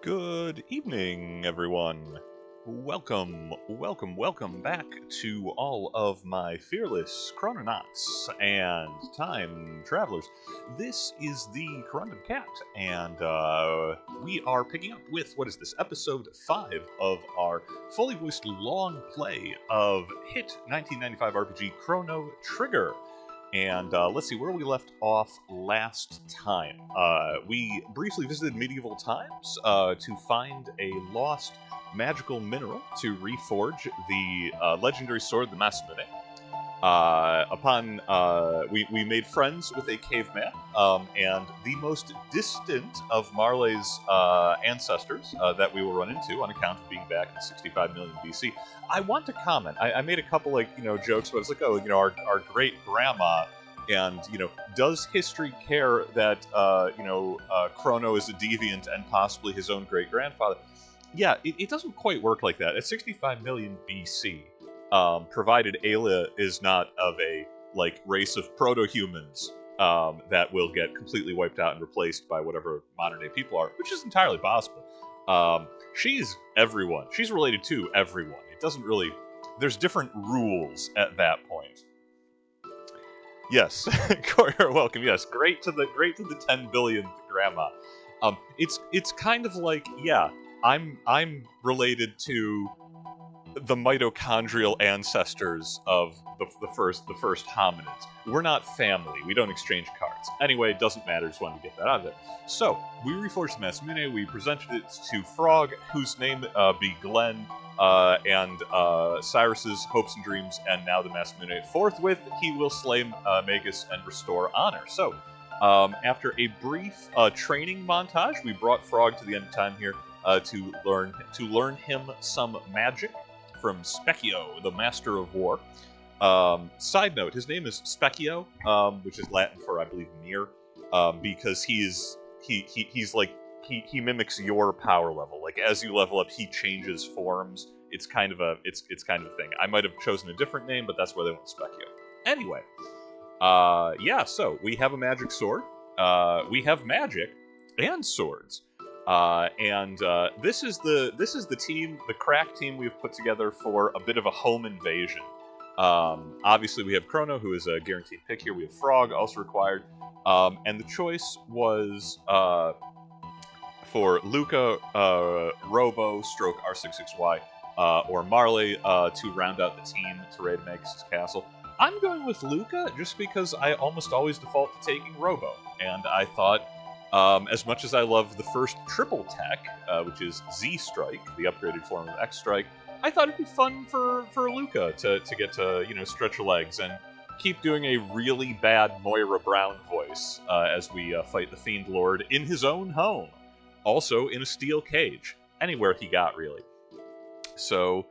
Good evening, everyone. Welcome back to all of my fearless chrononauts and time travelers. This is the Corundum Cat, and we are picking up with, episode 5 of our fully voiced long play of hit 1995 RPG Chrono Trigger. And let's see, where we left off last time. We briefly visited medieval times to find a lost magical mineral to reforge the legendary sword, the Masamune. We made friends with a caveman, and the most distant of Marley's ancestors that we will run into on account of being back in 65 million BC. I want to comment. I made a couple jokes, but I was like, our great grandma, and does history care that Chrono is a deviant and possibly his own great grandfather? Yeah, it doesn't quite work like that. At 65 million BC. Provided Ayla is not of a race of proto-humans that will get completely wiped out and replaced by whatever modern-day people are, which is entirely possible. She's everyone. She's related to everyone. It doesn't really... There's different rules at that point. Yes, Corey, you're welcome. Yes, great to the 10 billionth grandma. It's kind of like, yeah, I'm related to the mitochondrial ancestors of the first hominids. We're not family. We don't exchange cards. Anyway, it doesn't matter. Just wanted to get that out of there. So, we reforged the Masamune. We presented it to Frog, whose name be Glenn, and Cyrus's hopes and dreams, and now the Masamune. Forthwith, he will slay Magus and restore honor. So, after a brief training montage, we brought Frog to the end of time here to learn him some magic from Specchio, the Master of War. Side note, his name is Specchio, which is Latin for, I believe, mirror, because he mimics your power level. Like, as you level up, he changes forms. It's kind of a thing. I might have chosen a different name, but that's where they went with Specchio. Anyway, so we have a magic sword. We have magic and swords. This is the team, the crack team we've put together for a bit of a home invasion. Obviously, we have Chrono, who is a guaranteed pick here. We have Frog, also required. And the choice was for Luca, Robo, stroke R66Y, or Marley to round out the team to raid Magus' castle. I'm going with Luca just because I almost always default to taking Robo, and I thought, as much as I love the first triple tech, which is Z Strike, the upgraded form of X Strike, I thought it'd be fun for Luca to get to stretch her legs and keep doing a really bad Moira Brown voice as we fight the Fiend Lord in his own home, also in a steel cage, anywhere he got really. So,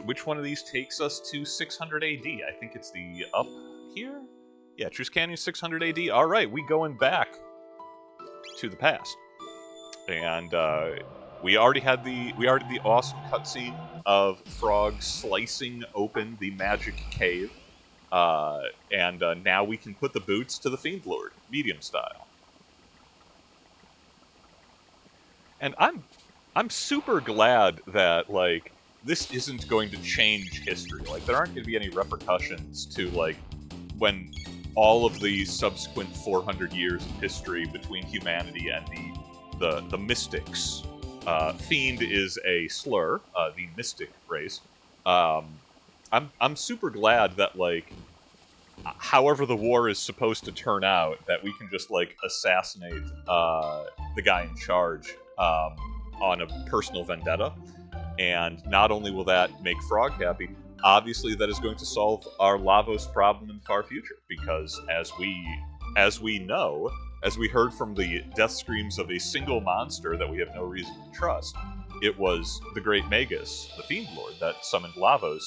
which one of these takes us to 600 AD? I think it's the up here. Yeah, Truce Canyon 600 AD. All right, we going back to the past, and we already did the awesome cutscene of Frog slicing open the magic cave, and now we can put the boots to the Fiend Lord, medium style. And I'm super glad that this isn't going to change history. There aren't going to be any repercussions to when all of the subsequent 400 years of history between humanity and the mystics. Fiend is a slur, the mystic race. I'm super glad that however the war is supposed to turn out, that we can just assassinate the guy in charge on a personal vendetta. And not only will that make Frog happy, obviously that is going to solve our Lavos problem in the far future, because as we know, as we heard from the death screams of a single monster that we have no reason to trust, it was the great Magus, the Fiend Lord, that summoned Lavos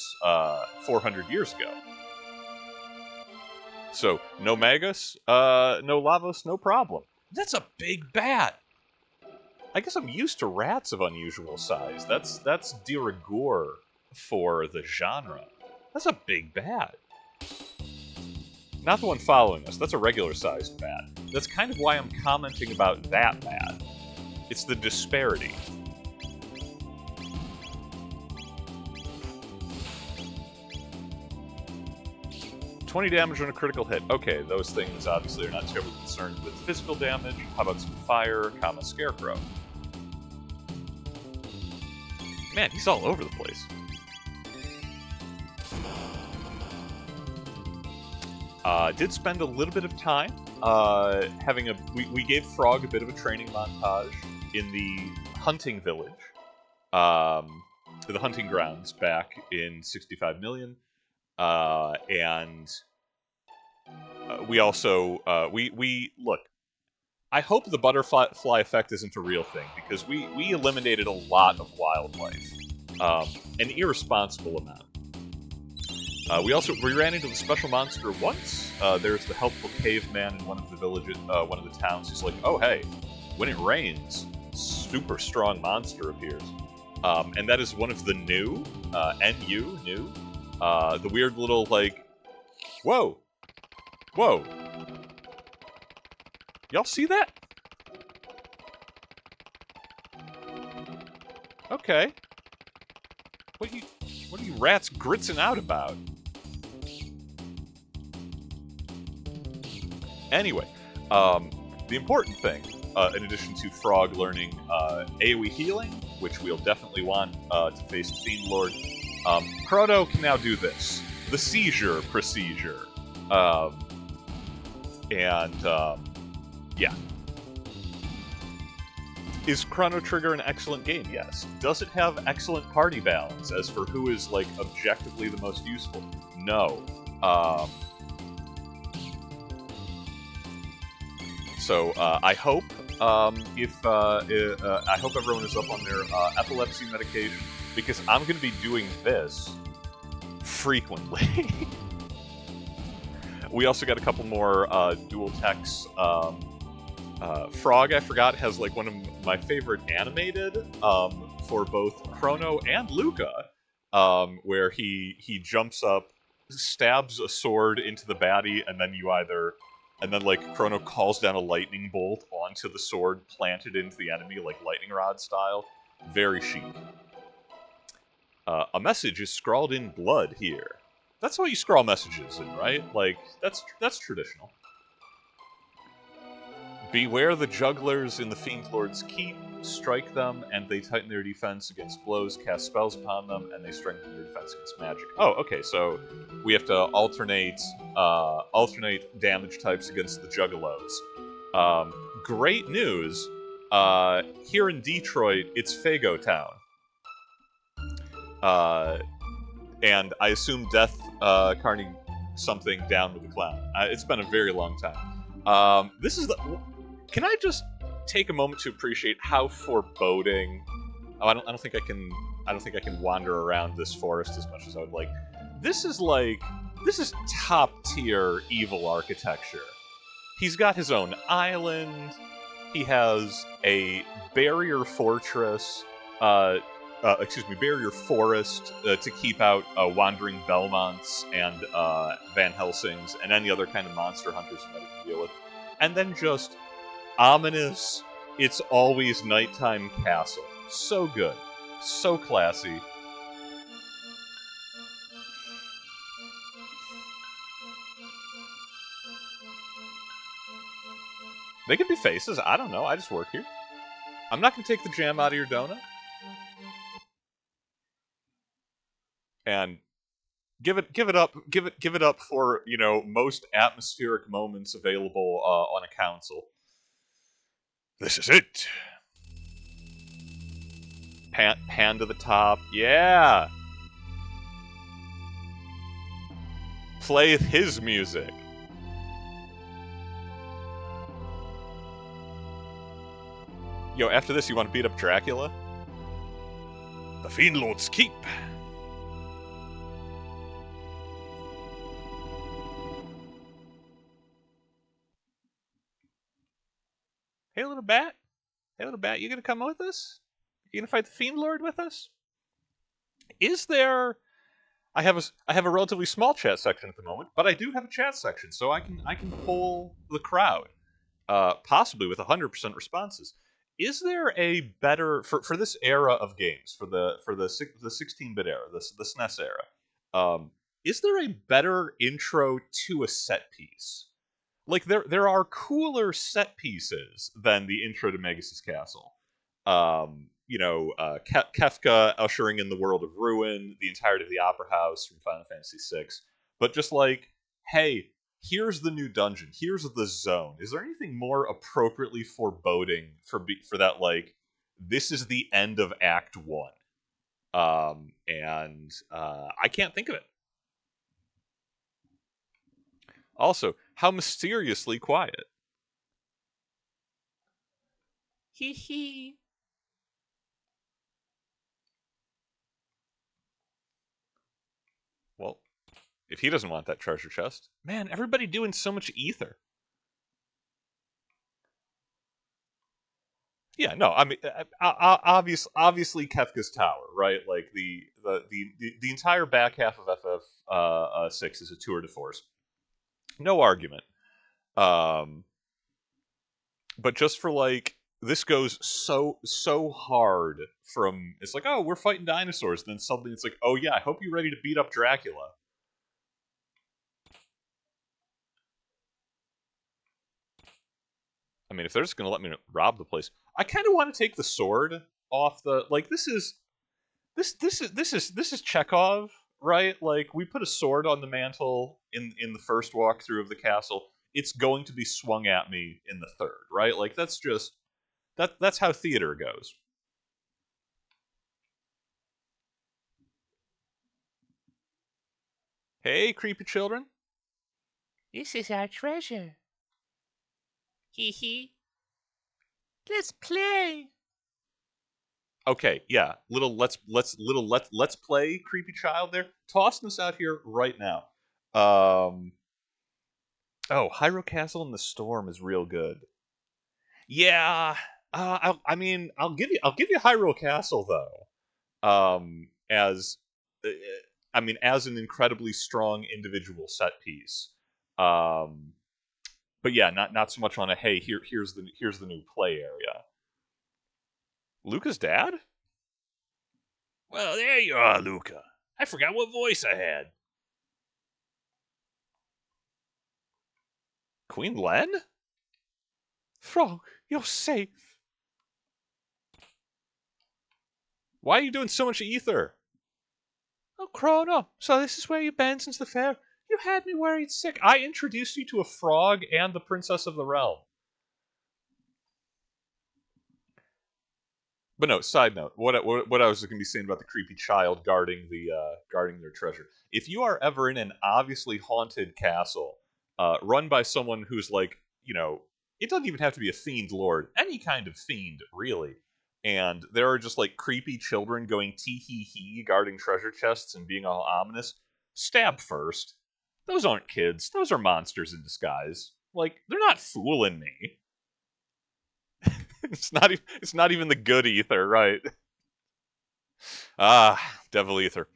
400 years ago. So, no Magus, no Lavos, no problem. That's a big bat! I guess I'm used to rats of unusual size. That's de rigueur for the genre. That's a big bat. Not the one following us. That's a regular-sized bat. That's kind of why I'm commenting about that bat. It's the disparity. $20 damage on a critical hit. Okay, those things obviously are not terribly concerned with physical damage. How about some fire, comma, scarecrow? Man, he's all over the place. Did spend a little bit of time having a... We gave Frog a bit of a training montage in the hunting village. The hunting grounds back in 65 million. And we also... Look, I hope the butterfly effect isn't a real thing, because we eliminated a lot of wildlife. An irresponsible amount. We ran into the special monster once. There's the helpful caveman in one of the villages, one of the towns. He's like, oh hey, when it rains, super strong monster appears. And that is one of the new, new, the weird little, like, whoa, whoa. Y'all see that? Okay. What are you rats gritzing out about? Anyway, the important thing, in addition to Frog learning AoE healing, which we'll definitely want to face the Fiend Lord, Chrono can now do this. The seizure procedure. Yeah. Is Chrono Trigger an excellent game? Yes. Does it have excellent party balance as for who is, like, objectively the most useful? No. So I hope I hope everyone is up on their epilepsy medication, because I'm going to be doing this frequently. We also got a couple more dual techs. Frog, I forgot, has like one of my favorite animated for both Chrono and Luca, where he jumps up, stabs a sword into the baddie, and then like Chrono calls down a lightning bolt onto the sword planted into the enemy, like lightning rod style. Very chic. A message is scrawled in blood here. That's how you scrawl messages in, right? Like, that's traditional. Beware the jugglers in the Fiend Lord's Keep. Strike them, and they tighten their defense against blows, cast spells upon them, and they strengthen their defense against magic. Oh, okay, so we have to alternate damage types against the juggalos. Great news. Here in Detroit, it's Fago Town. And I assume Death Carney something down with the clown. It's been a very long time. This is the... Can I just take a moment to appreciate how foreboding... Oh, I don't think I can wander around this forest as much as I would like. This is top-tier evil architecture. He's got his own island. He has a barrier fortress... barrier forest to keep out wandering Belmonts and Van Helsings and any other kind of monster hunters that he can deal with. And then just ominous, it's always nighttime castle. So good. So classy. They could be faces, I don't know, I just work here. I'm not gonna take the jam out of your donut. And give it up for, you know, most atmospheric moments available on a council. This is it. Pan to the top, yeah. Play his music. Yo, after this, you want to beat up Dracula? The Fiend Lord's Keep. Hey, little bat. Hey, little bat, you gonna come with us? You gonna fight the Fiend Lord with us? Is there... I have a relatively small chat section at the moment, but I do have a chat section, so I can poll the crowd, possibly with 100% responses. is there a better for this era of games, for the 16-bit era, the SNES era? Is there a better intro to a set piece? Like there are cooler set pieces than the intro to Magus' Castle. Kefka ushering in the world of ruin, the entirety of the Opera House from Final Fantasy VI. But just like, hey, here's the new dungeon, here's the zone. Is there anything more appropriately foreboding for that? Like, this is the end of Act One, and I can't think of it. Also, how mysteriously quiet. Hee hee. Well, if he doesn't want that treasure chest, man, everybody doing so much ether. Yeah, no, I mean, obviously Kefka's Tower, right? Like the entire back half of FF6 is a tour de force, no argument. But just for like, this goes so hard from, it's like, oh, we're fighting dinosaurs, then suddenly it's like, oh yeah, I hope you're ready to beat up Dracula. I mean, if they're just gonna let me rob the place, I kind of want to take the sword off the, like, this is Chekhov, right? Like, we put a sword on the mantle in the first walkthrough of the castle. It's going to be swung at me in the third, right? Like, that's how theater goes. Hey, creepy children. This is our treasure. Hee hee. Let's play. Okay, yeah, let's play creepy child there. Tossing this out here right now. Oh, Hyrule Castle in the Storm is real good. Yeah, I'll give you Hyrule Castle though. As I mean, as an incredibly strong individual set piece. Um, but yeah, not so much on a, hey, here's the new play area. Luca's dad? Well, there you are, Luca. I forgot what voice I had. Queen Len? Frog, you're safe. Why are you doing so much ether? Oh, Chrono, so this is where you've been since the fair? You had me worried sick. I introduced you to a frog and the Princess of the Realm. But no, side note, what I was going to be saying about the creepy child guarding their treasure. If you are ever in an obviously haunted castle, run by someone who's like, it doesn't even have to be a fiend lord, any kind of fiend, really. And there are just like creepy children going tee hee hee guarding treasure chests and being all ominous. Stab first. Those aren't kids. Those are monsters in disguise. Like, they're not fooling me. It's not even the good ether, right? Ah, devil ether.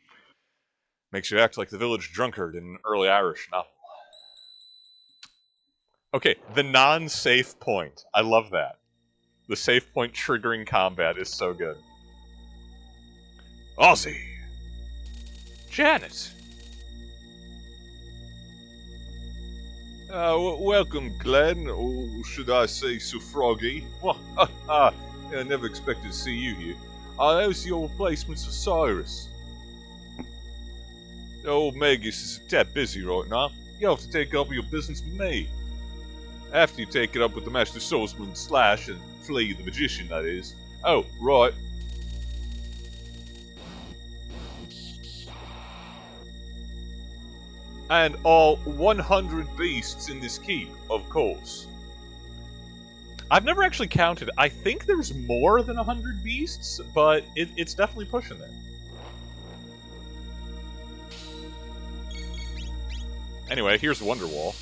Makes you act like the village drunkard in an early Irish novel. Okay, the non-safe point. I love that. The safe point triggering combat is so good. Ozzie! Janet. Welcome, Glenn, or should I say Sir Froggy? I never expected to see you here. How's your replacements for Cyrus? Old Magus is a tad busy right now. You'll have to take up your business with me. After you take it up with the Master Swordsman Slash and Flea the Magician, that is. Oh, right. And all 100 beasts in this keep, of course. I've never actually counted. I think there's more than 100 beasts, but it's definitely pushing it. Anyway, here's Wonderwall.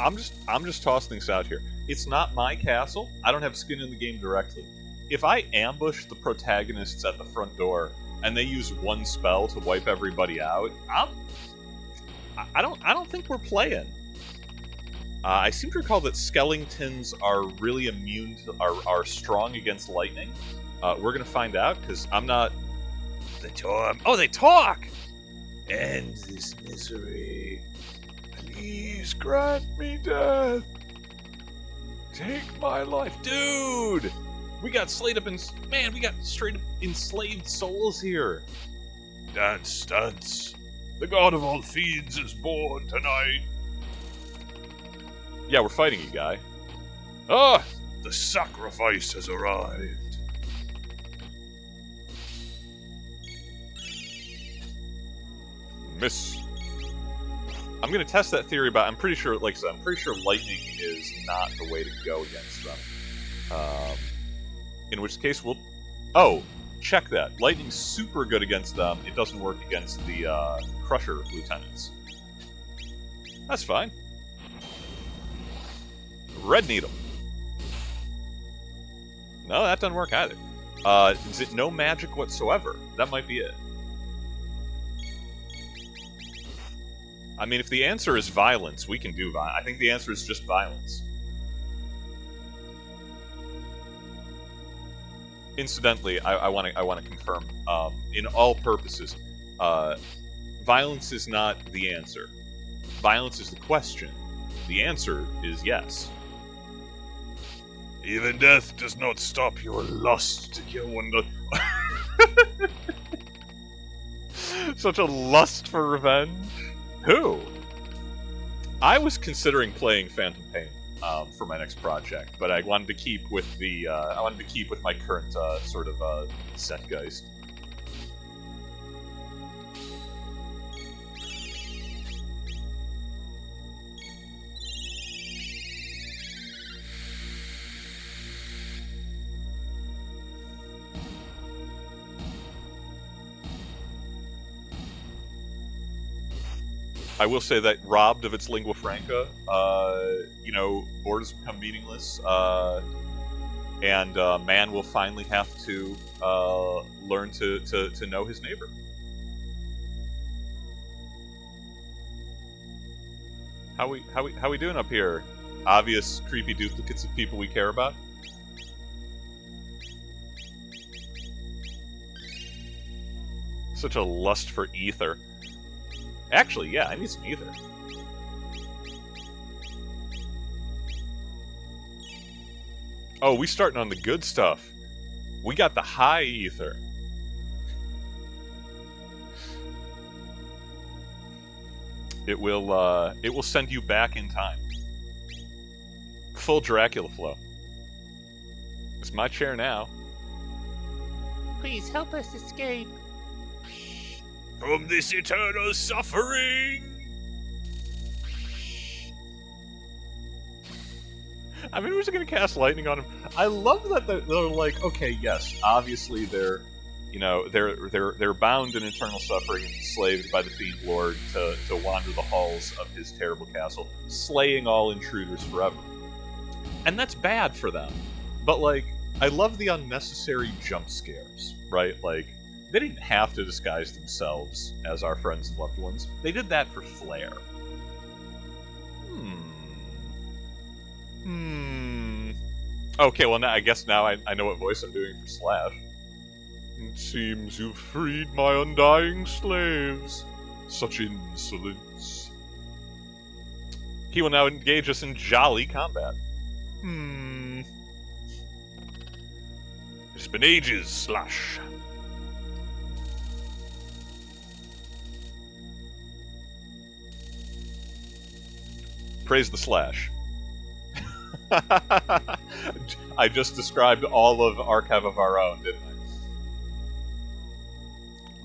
I'm just tossing things out here. It's not my castle. I don't have skin in the game directly. If I ambush the protagonists at the front door and they use one spell to wipe everybody out, I don't think we're playing. I seem to recall that skeletons are really immune to, are strong against lightning. We're gonna find out because I'm not. Oh, they talk. End this misery. Please grant me death. Take my life, dude. We got straight up enslaved souls here. Dance, dance. The god of all fiends is born tonight. Yeah, we're fighting you, guy. Ah, the sacrifice has arrived. Miss. I'm gonna test that theory, but I'm pretty sure, like I said, I'm pretty sure lightning is not the way to go against them. In which case, we'll... Oh, check that. Lightning's super good against them. It doesn't work against the Crusher lieutenants. That's fine. Red Needle. No, that doesn't work either. Is it no magic whatsoever? That might be it. I mean, if the answer is violence, we can do violence. I think the answer is just violence. Incidentally, I want to confirm, in all purposes, violence is not the answer. Violence is the question. The answer is yes. Even death does not stop your lust to kill one. Such a lust for revenge. Who? I was considering playing Phantom Pain for my next project, but I wanted to keep with the my current sort of Setgeist. I will say that robbed of its lingua franca, borders become meaningless, and man will finally have to learn to know his neighbor. How we doing up here? Obvious creepy duplicates of people we care about. Such a lust for ether. Actually, yeah, I need some ether. Oh, we starting on the good stuff. We got the high ether. It will send you back in time. Full Dracula flow. It's my chair now. Please help us escape. From this eternal suffering! I mean, we're just gonna cast lightning on him. I love that they're like, okay, yes, obviously they're bound in eternal suffering and enslaved by the Fiend Lord to wander the halls of his terrible castle, slaying all intruders forever. And that's bad for them. But, like, I love the unnecessary jump scares, right? Like, they didn't have to disguise themselves as our friends and loved ones. They did that for flair. Okay, well, now I guess now I know what voice I'm doing for Slash. It seems you've freed my undying slaves. Such insolence. He will now engage us in jolly combat. It's been ages, Slash. Praise the Slash. I just described all of Archive of Our Own, didn't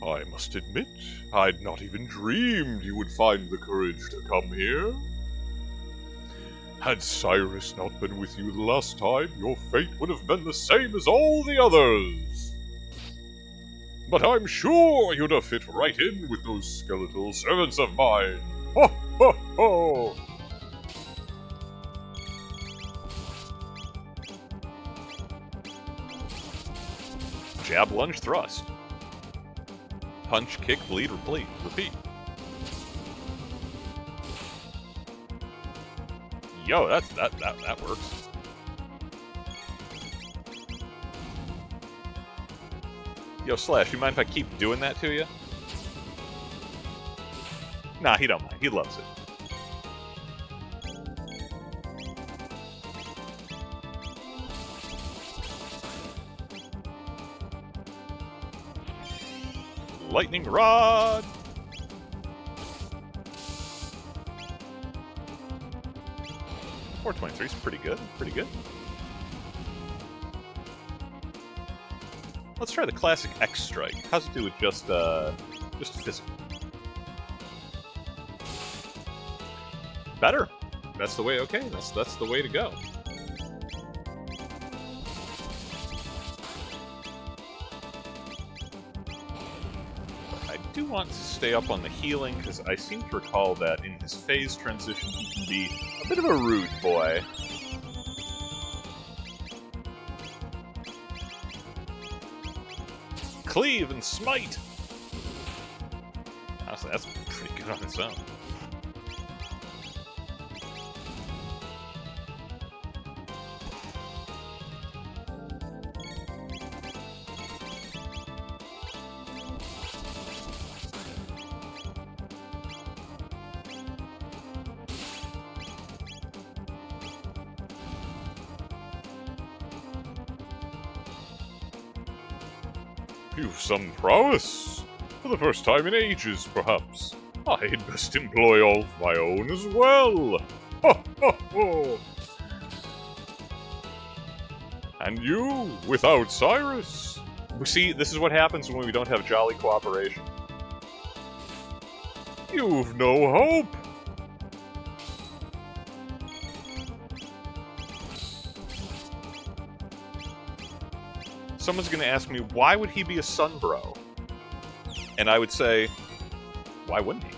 I? I must admit, I'd not even dreamed you would find the courage to come here. Had Cyrus not been with you the last time, your fate would have been the same as all the others. But I'm sure you'd have fit right in with those skeletal servants of mine. Ho, ho, ho! Jab, lunge, thrust. Punch, kick, bleed, repeat. Yo, that works. Yo, Slash, you mind if I keep doing that to you? Nah, he don't mind. He loves it. Lightning Rod! 423 is pretty good, pretty good. Let's try the classic X Strike. How's it do with just physical? Better. That's the way. Okay, that's the way to go. I do want to stay up on the healing because I seem to recall that in his phase transition he can be a bit of a rude boy. Cleave and smite! Honestly, that's pretty good on its own. You've some prowess. For the first time in ages, perhaps. I'd best employ all of my own as well. Ho, ho, ho. And you, without Cyrus. See, this is what happens when we don't have jolly cooperation. You've no hope. Someone's going to ask me, why would he be a sunbro? And I would say, why wouldn't he?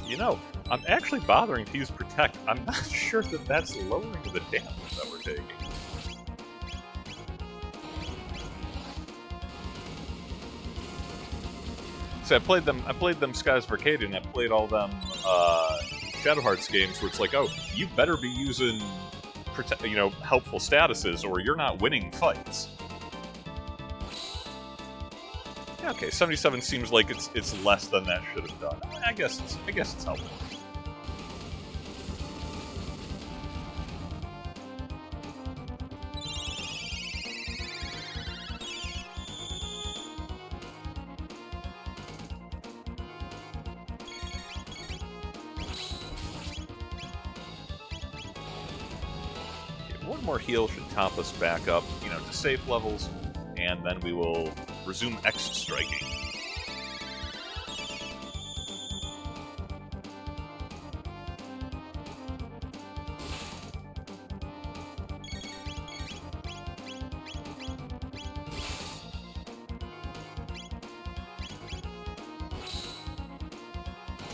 You know, I'm actually bothering to use Protect. I'm not sure that that's lowering the damage that we're taking. See, I played them Skies of Arcadia, and I played all them Shadow Hearts games where it's like, oh, you better be using helpful statuses or you're not winning fights. Okay, 77 seems like it's less than that should have done. I guess it's helpful. Okay, one more heal should top us back up, to safe levels, and then we will resume X striking.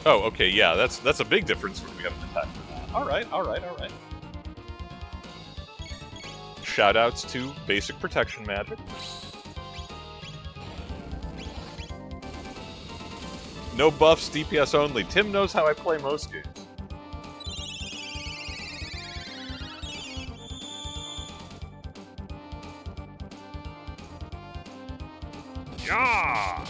Oh, okay, yeah, that's a big difference when we have an attack for that. Alright. Shoutouts to basic protection magic. No buffs, DPS only. Tim knows how I play most games. Yeah!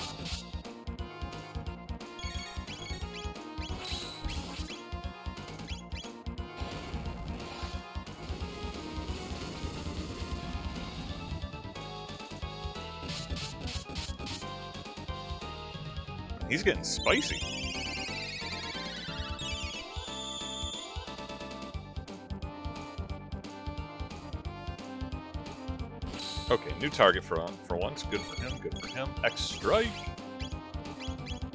He's getting spicy. Okay, new target for once. Good for him, good for him. X strike.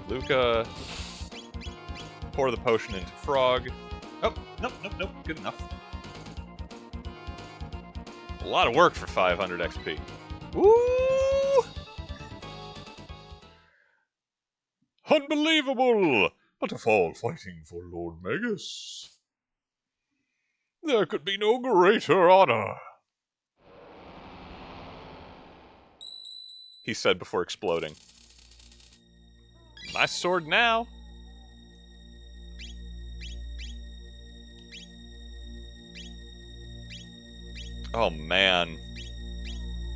Luca. Pour the potion into Frog. Oh, nope. Good enough. A lot of work for 500 XP. Woo! Unbelievable! But of all fighting for Lord Magus, there could be no greater honor. He said before exploding. My sword now. Oh man.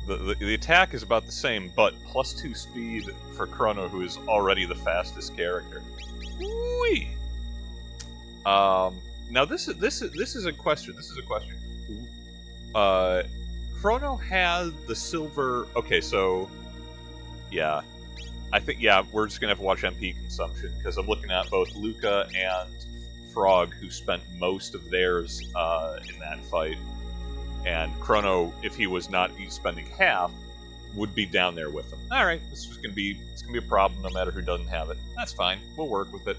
The attack is about the same, but +2 speed for Chrono, who is already the fastest character. Whee! Now this is a question. Chrono had the silver. Okay, so yeah, I think we're just gonna have to watch MP consumption because I'm looking at both Luca and Frog, who spent most of theirs in that fight. And Chrono, if he was not spending half, would be down there with him. All right, it's gonna be a problem no matter who doesn't have it. That's fine. We'll work with it.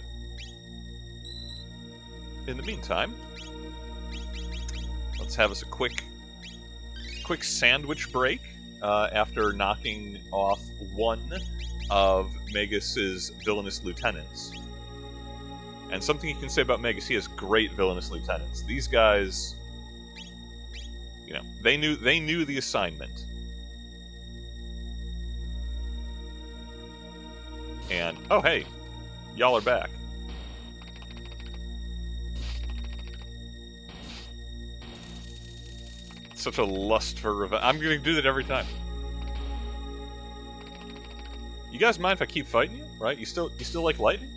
In the meantime, let's have us a quick sandwich break after knocking off one of Magus's villainous lieutenants. And something you can say about Magus, he has great villainous lieutenants. These guys, you know, they knew the assignment. And oh hey, y'all are back. Such a lust for revenge. I'm gonna do that every time. You guys mind if I keep fighting you? Right? You still like lightning?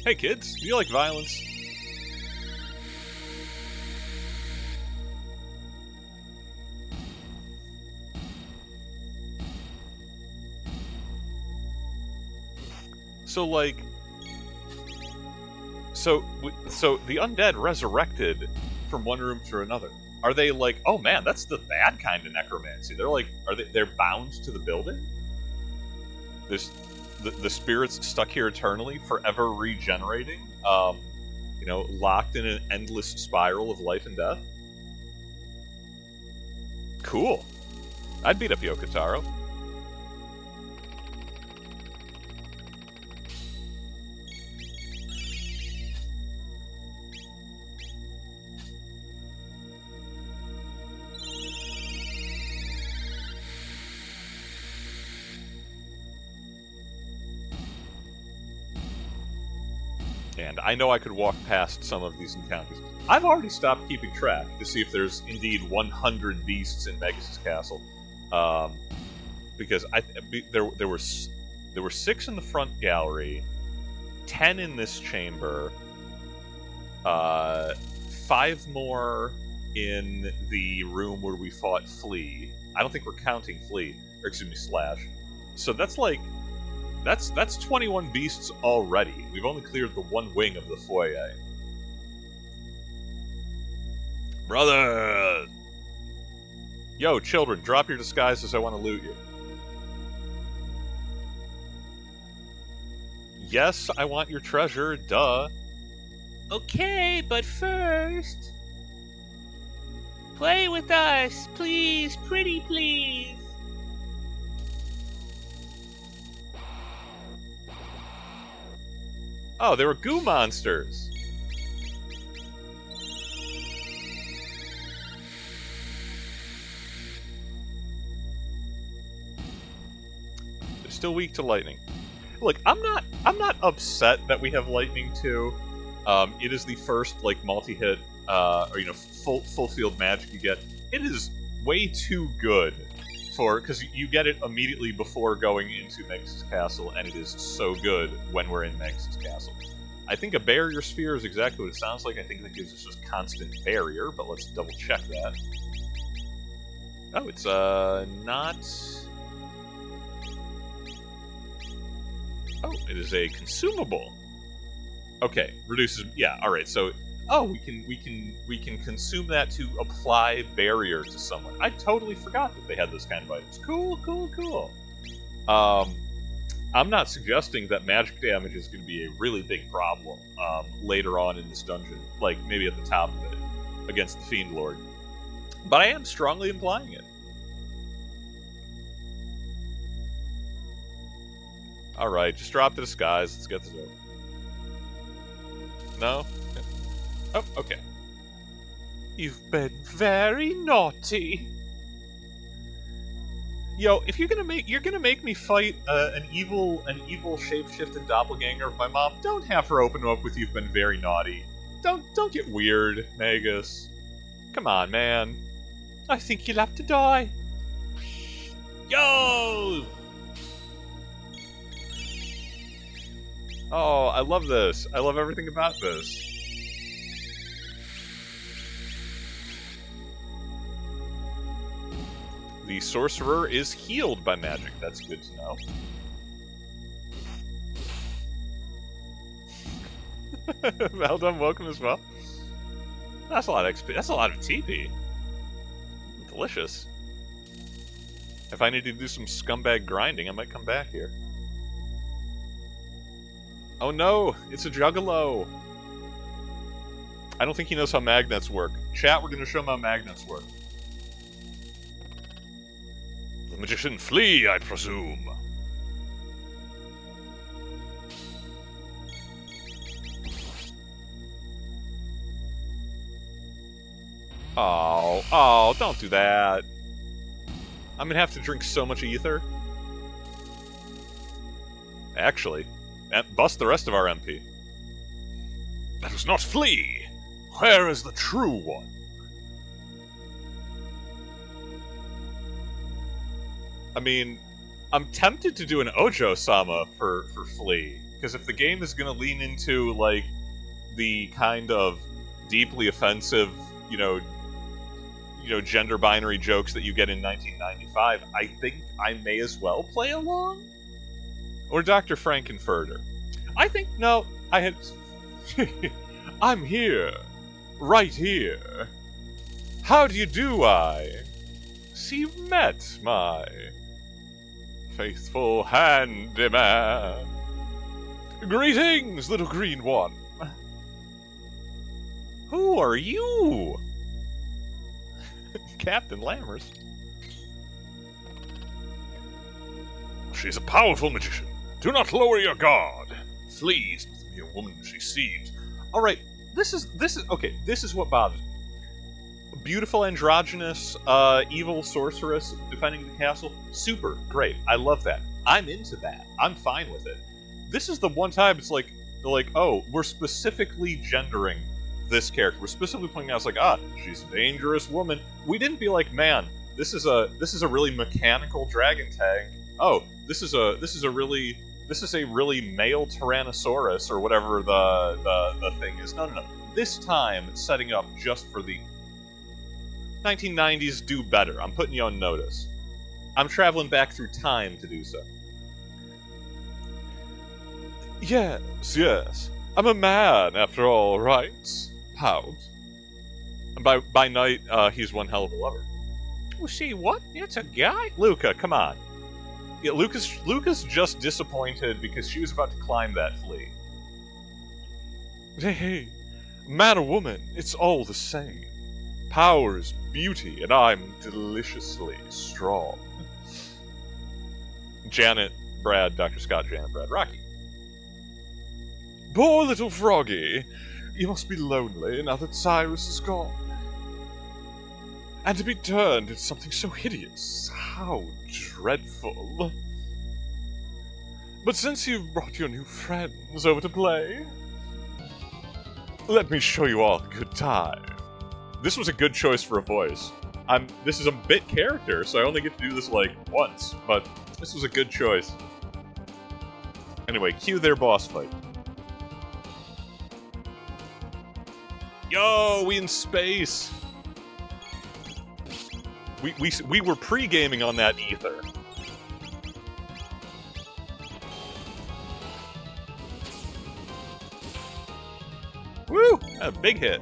Hey kids, do you like violence? So like, so the undead resurrected from one room to another. Are they like, oh man, that's the bad kind of necromancy? They're like, they're bound to the building? The spirits stuck here eternally, forever regenerating, you know, locked in an endless spiral of life and death? Cool. I'd beat up Yokotaro. And I know I could walk past some of these encounters. I've already stopped keeping track to see if there's indeed 100 beasts in Magus' castle, because there were 6 in the front gallery, 10 in this chamber, 5 more in the room where we fought Flea. I don't think we're counting Flea, or excuse me, Slash. So that's like. That's 21 beasts already. We've only cleared the one wing of the foyer. Brother! Yo, children, drop your disguises, I want to loot you. Yes, I want your treasure, duh. Okay, but first... play with us, please, pretty please. Oh, they were goo monsters. They're still weak to lightning. Look, I'm not upset that we have lightning too. It is the first like multi-hit or you know full field magic you get. It is way too good because you get it immediately before going into Magus' castle, and it is so good when we're in Magus' castle. I think a barrier sphere is exactly what it sounds like. I think that gives us just constant barrier, but let's double check that. Oh, it's not It is a consumable. Okay, reduces. Yeah, all right. So, we can consume that to apply barrier to someone. I totally forgot that they had those kind of items. Cool. I'm not suggesting that magic damage is going to be a really big problem later on in this dungeon, like maybe at the top of it against the Fiend Lord. But I am strongly implying it. All right, just drop the disguise. Let's get this over. No? Oh, okay. You've been very naughty. Yo, if you're gonna make me fight an evil shape-shifted doppelganger of my mom, don't have her open up with "You've been very naughty." Don't get weird, Magus. Come on, man. I think you'll have to die. Yo! Oh, I love this. I love everything about this. The sorcerer is healed by magic. That's good to know. Well done, welcome as well. That's a lot of XP. That's a lot of TP. Delicious. If I need to do some scumbag grinding, I might come back here. Oh no, it's a juggalo. I don't think he knows how magnets work. Chat, we're going to show him how magnets work. The magician Flea, I presume. Oh, don't do that. I'm gonna have to drink so much ether. Actually, bust the rest of our MP. That was not Flea. Where is the true one? I mean, I'm tempted to do an Ojo-sama for Flea, because if the game is going to lean into, like, the kind of deeply offensive, you know, gender binary jokes that you get in 1995, I think I may as well play along. Or Dr. Frankenfurter. I think, no, I had... I'm here. Right here. How do you do, I? See, you've met my faithful handyman. Greetings, little green one. Who are you? Captain Lammers. She's a powerful magician. Do not lower your guard. Flea is not the mere woman she seems. All right, this is what bothers me. Beautiful androgynous evil sorceress defending the castle. Super great. I love that. I'm into that. I'm fine with it. This is the one time it's like, oh, we're specifically gendering this character. We're specifically pointing out, it's like, she's a dangerous woman. We didn't be like, man, this is a really mechanical dragon tank. Oh, this is a really male Tyrannosaurus or whatever the thing is. No. This time, setting up just for the 1990s do better. I'm putting you on notice. I'm traveling back through time to do so. Yes. I'm a man, after all, right? Pout. And by night, he's one hell of a lover. Well, see, what? It's a guy? Luca, come on. Yeah, Luca's just disappointed because she was about to climb that flea. Hey, man or woman, it's all the same. Power is beauty, and I'm deliciously strong. Janet, Brad, Dr. Scott, Janet, Brad, Rocky. Poor little froggy. You must be lonely now that Cyrus is gone. And to be turned into something so hideous. How dreadful. But since you've brought your new friends over to play, let me show you all a good time. This was a good choice for a voice. This is a bit character, so I only get to do this, like, once, but this was a good choice. Anyway, cue their boss fight. Yo, we in space! We were pre-gaming on that ether. A big hit.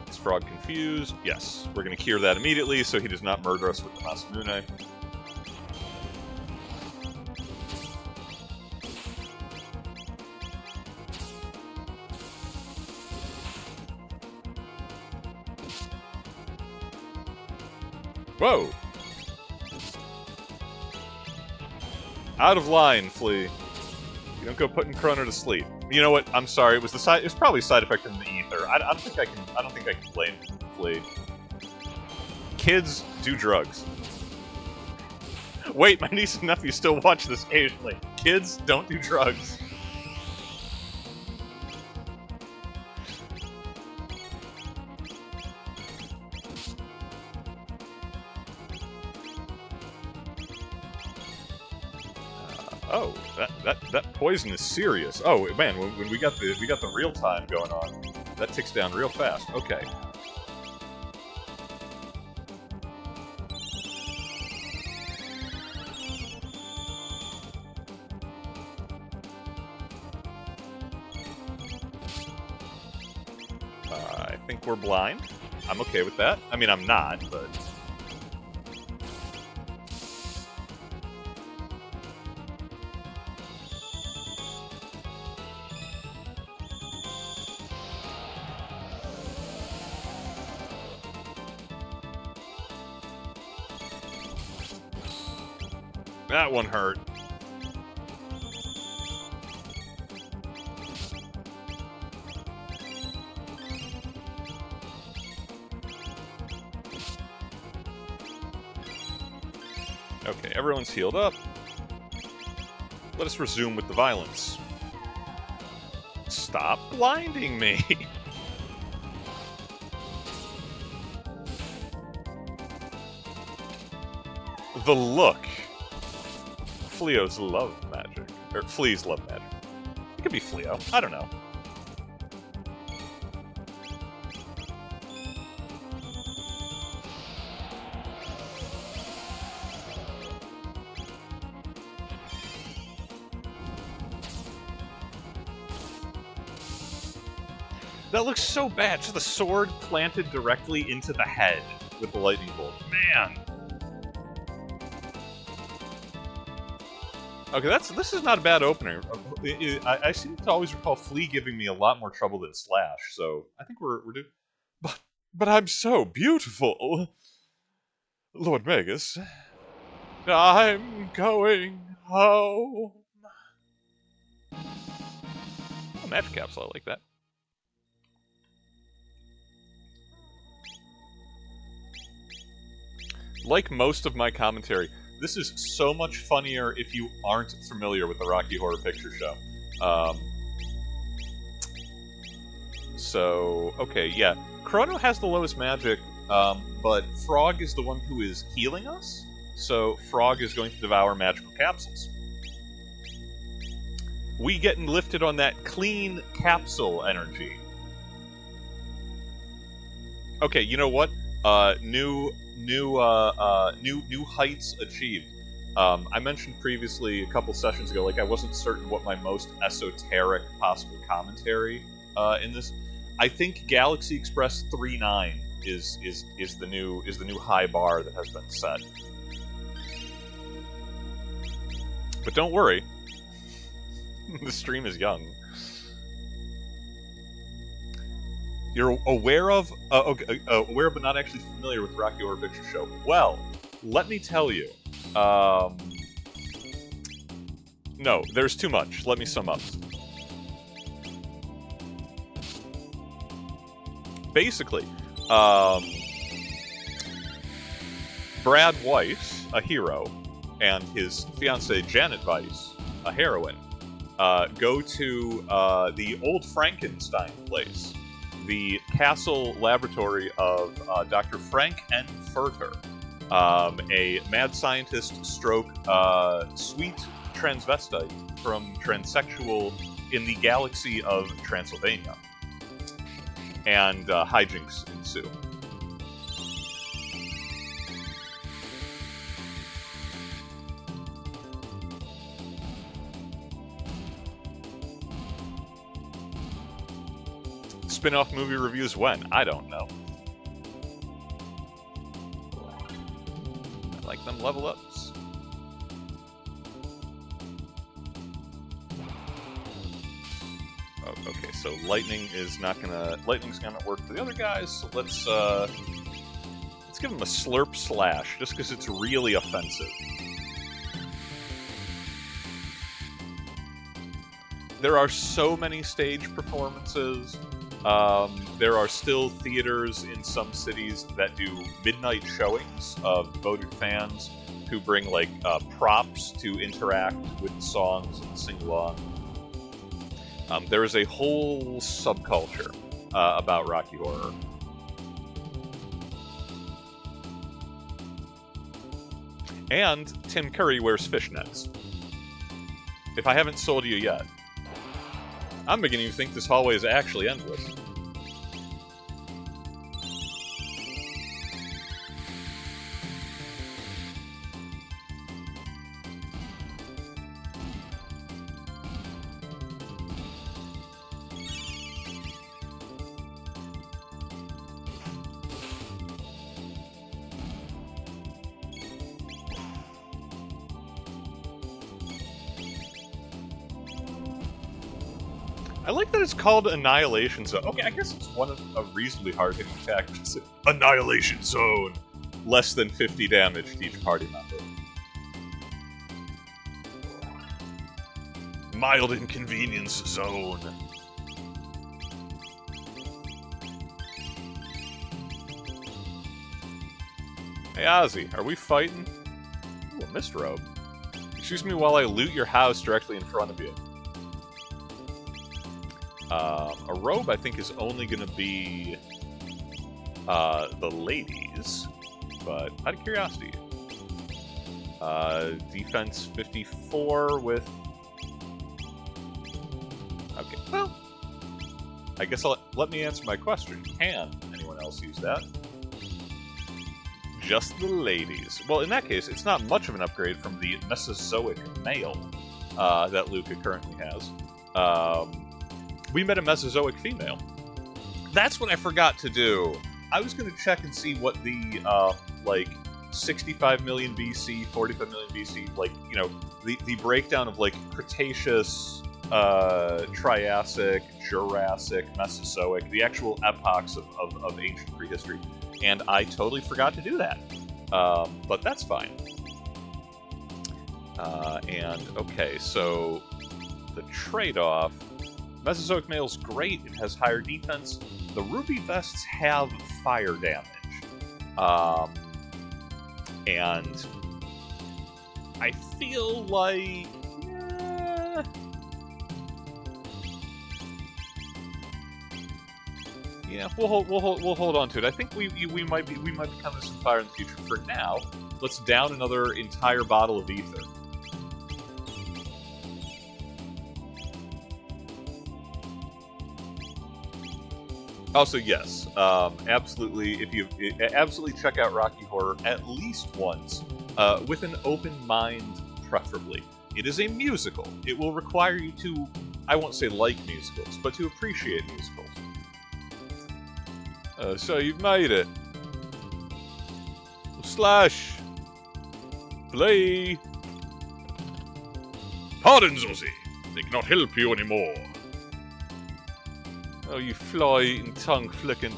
Is Frog confused? Yes. We're going to cure that immediately so he does not murder us with the Masamune. Whoa! Out of line, Flea. You don't go putting Chrono to sleep. You know what? I'm sorry. It was the It's probably side effect in the ether. I don't think I can blame Flea. Kids do drugs. Wait, my niece and nephew still watch this occasionally. Kids don't do drugs. Oh, that poison is serious. Oh man, when we got the real time going on, that ticks down real fast. Okay. I think we're blind. I'm okay with that. I mean, I'm not, but. That one hurt. Okay, everyone's healed up. Let us resume with the violence. Stop blinding me! The look. Fleo's love magic. Or Flea's love magic. It could be Fleo. I don't know. That looks so bad. Just the sword planted directly into the head with the lightning bolt. Man! Okay, this is not a bad opener. I seem to always recall Flea giving me a lot more trouble than Slash, so I think we're doing. But I'm so beautiful, Lord Magus. I'm going home. Oh, magic capsule, I like that. Like most of my commentary, this is so much funnier if you aren't familiar with the Rocky Horror Picture Show. Okay, yeah. Chrono has the lowest magic, but Frog is the one who is healing us, so Frog is going to devour magical capsules. We getting lifted on that clean capsule energy. Okay, you know what? New heights achieved. I mentioned previously a couple sessions ago, like I wasn't certain what my most esoteric possible commentary in this. I think Galaxy Express 3.9 is the new high bar that has been set. But don't worry, the stream is young. You're aware of, aware but not actually familiar with Rocky Horror Picture Show. Well, let me tell you. No, there's too much. Let me sum up. Basically, Brad Weiss, a hero, and his fiancée Janet Weiss, a heroine, go to the old Frankenstein place. The castle laboratory of Dr. Frank N. Furter, a mad scientist stroke sweet transvestite from transsexual in the galaxy of Transylvania. And hijinks ensue. Spin-off movie reviews when? I don't know. I like them level ups. Oh, okay, so lightning's gonna work for the other guys, so let's give them a slurp slash, just because it's really offensive. There are so many stage performances. There are still theaters in some cities that do midnight showings of devoted fans who bring like props to interact with the songs and sing along. There is a whole subculture about Rocky Horror. And Tim Curry wears fishnets. If I haven't sold you yet. I'm beginning to think this hallway is actually endless. I like that it's called Annihilation Zone. Okay, I guess it's one of a reasonably hard-hitting attack. Annihilation Zone! Less than 50 damage to each party member. Mild Inconvenience Zone. Hey Ozzie, are we fighting? Ooh, a mist robe. Excuse me while I loot your house directly in front of you. A robe, I think, is only going to be the ladies, but out of curiosity. Defense 54 with... Okay, well, I guess let me answer my question. Can anyone else use that? Just the ladies. Well, in that case, it's not much of an upgrade from the Mesozoic male that Luca currently has. We met a Mesozoic female. That's what I forgot to do. I was going to check and see what the, like, 65 million BC, 45 million BC, like, you know, the breakdown of, like, Cretaceous, Triassic, Jurassic, Mesozoic, the actual epochs of ancient prehistory. And I totally forgot to do that. But that's fine. And, okay, so the trade-off... Mesozoic male's great, it has higher defense. The ruby vests have fire damage. And I feel like... yeah, we'll hold on to it. I think we might become this in fire in the future. For now, let's down another entire bottle of ether. Also, yes, absolutely. Absolutely check out Rocky Horror at least once, with an open mind, preferably. It is a musical. It will require you to, I won't say like musicals, but to appreciate musicals. So you've made it. Slash. Flea. Pardon, Ozzie. They cannot help you anymore. Oh, you fly-eating, tongue-flicking...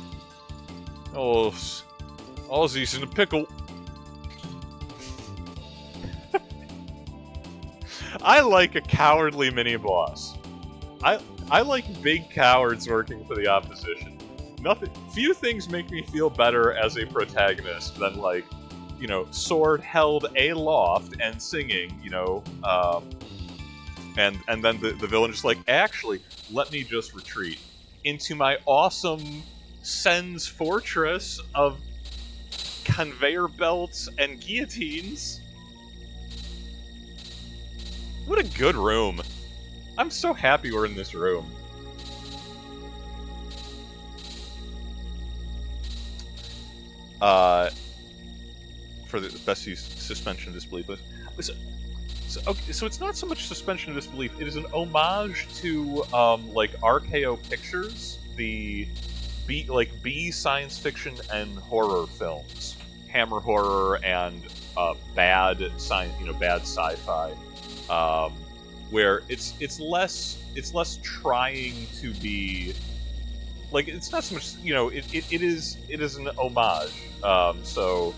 Oh, Ozzie's in a pickle. I like a cowardly mini-boss. I like big cowards working for the opposition. Few things make me feel better as a protagonist than, like, you know, sword held aloft and singing, you know, and then the villain just like, actually, let me just retreat into my awesome Sen's fortress of conveyor belts and guillotines. What a good room. I'm so happy we're in this room. For the best use suspension of disbelief. So it's not so much suspension of disbelief, it is an homage to, like, RKO Pictures, the B science fiction and horror films, hammer horror and bad sci-fi, where it's less trying to be like, it's not so much, it is an homage. So